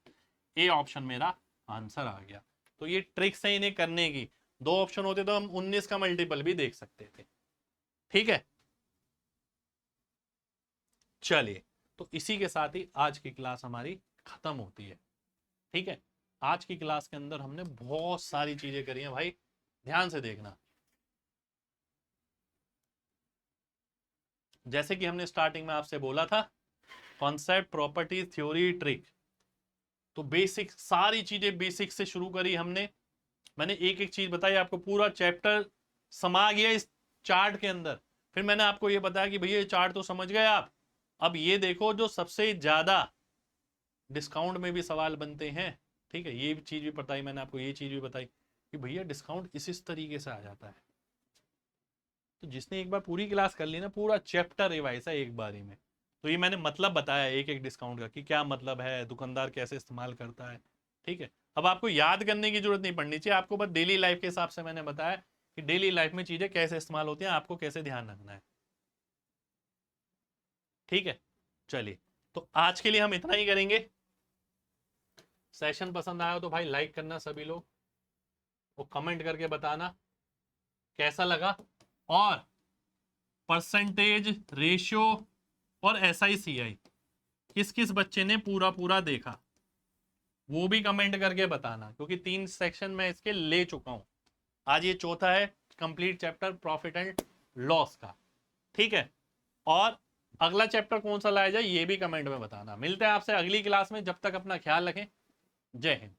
ए ऑप्शन मेरा आंसर आ गया। तो ये ट्रिक्स है इन्हें करने की। दो ऑप्शन होते तो हम 19 का मल्टीपल भी देख सकते थे, ठीक है। चलिए तो इसी के साथ ही आज की क्लास हमारी खत्म होती है, ठीक है। आज की क्लास के अंदर हमने बहुत सारी चीजें करी हैं भाई, ध्यान से देखना। जैसे कि हमने स्टार्टिंग में आपसे बोला था, कॉन्सेप्ट, प्रॉपर्टी, थ्योरी, ट्रिक। तो बेसिक सारी चीजें बेसिक से शुरू करी हमने। मैंने एक एक चीज बताई आपको, पूरा चैप्टर समा गया इस चार्ट के अंदर। फिर मैंने आपको ये बताया कि भैया ये चार्ट तो समझ गए आप, अब ये देखो जो सबसे ज्यादा डिस्काउंट में भी सवाल बनते हैं, ठीक है। ये चीज भी बताई मैंने आपको, ये चीज भी बताई कि भैया डिस्काउंट इस तरीके से आ जाता है। तो जिसने एक बार पूरी क्लास कर ली ना, पूरा चैप्टर रिवाइज है एक बारी में। तो ये मैंने मतलब बताया एक एक डिस्काउंट का कि क्या मतलब है, दुकानदार कैसे इस्तेमाल करता है, ठीक है। अब आपको याद करने की जरूरत नहीं पड़नी चाहिए, आपको बस डेली लाइफ के हिसाब से मैंने बताया कि डेली लाइफ में चीजें कैसे इस्तेमाल होती हैं, आपको कैसे ध्यान रखना है, ठीक है। चलिए तो आज के लिए हम इतना ही करेंगे। सेशन पसंद आया तो भाई लाइक करना सभी लोग, वो कमेंट करके बताना कैसा लगा, और परसेंटेज, रेशियो और SICI किस किस बच्चे ने पूरा पूरा देखा वो भी कमेंट करके बताना, क्योंकि 3 सेक्शन मैं इसके ले चुका हूं। आज ये चौथा है complete chapter profit and loss का, ठीक है। और अगला चैप्टर कौन सा लाया जाए ये भी कमेंट में बताना। मिलते हैं आपसे अगली क्लास में, जब तक अपना ख्याल रखें। जय हिंद।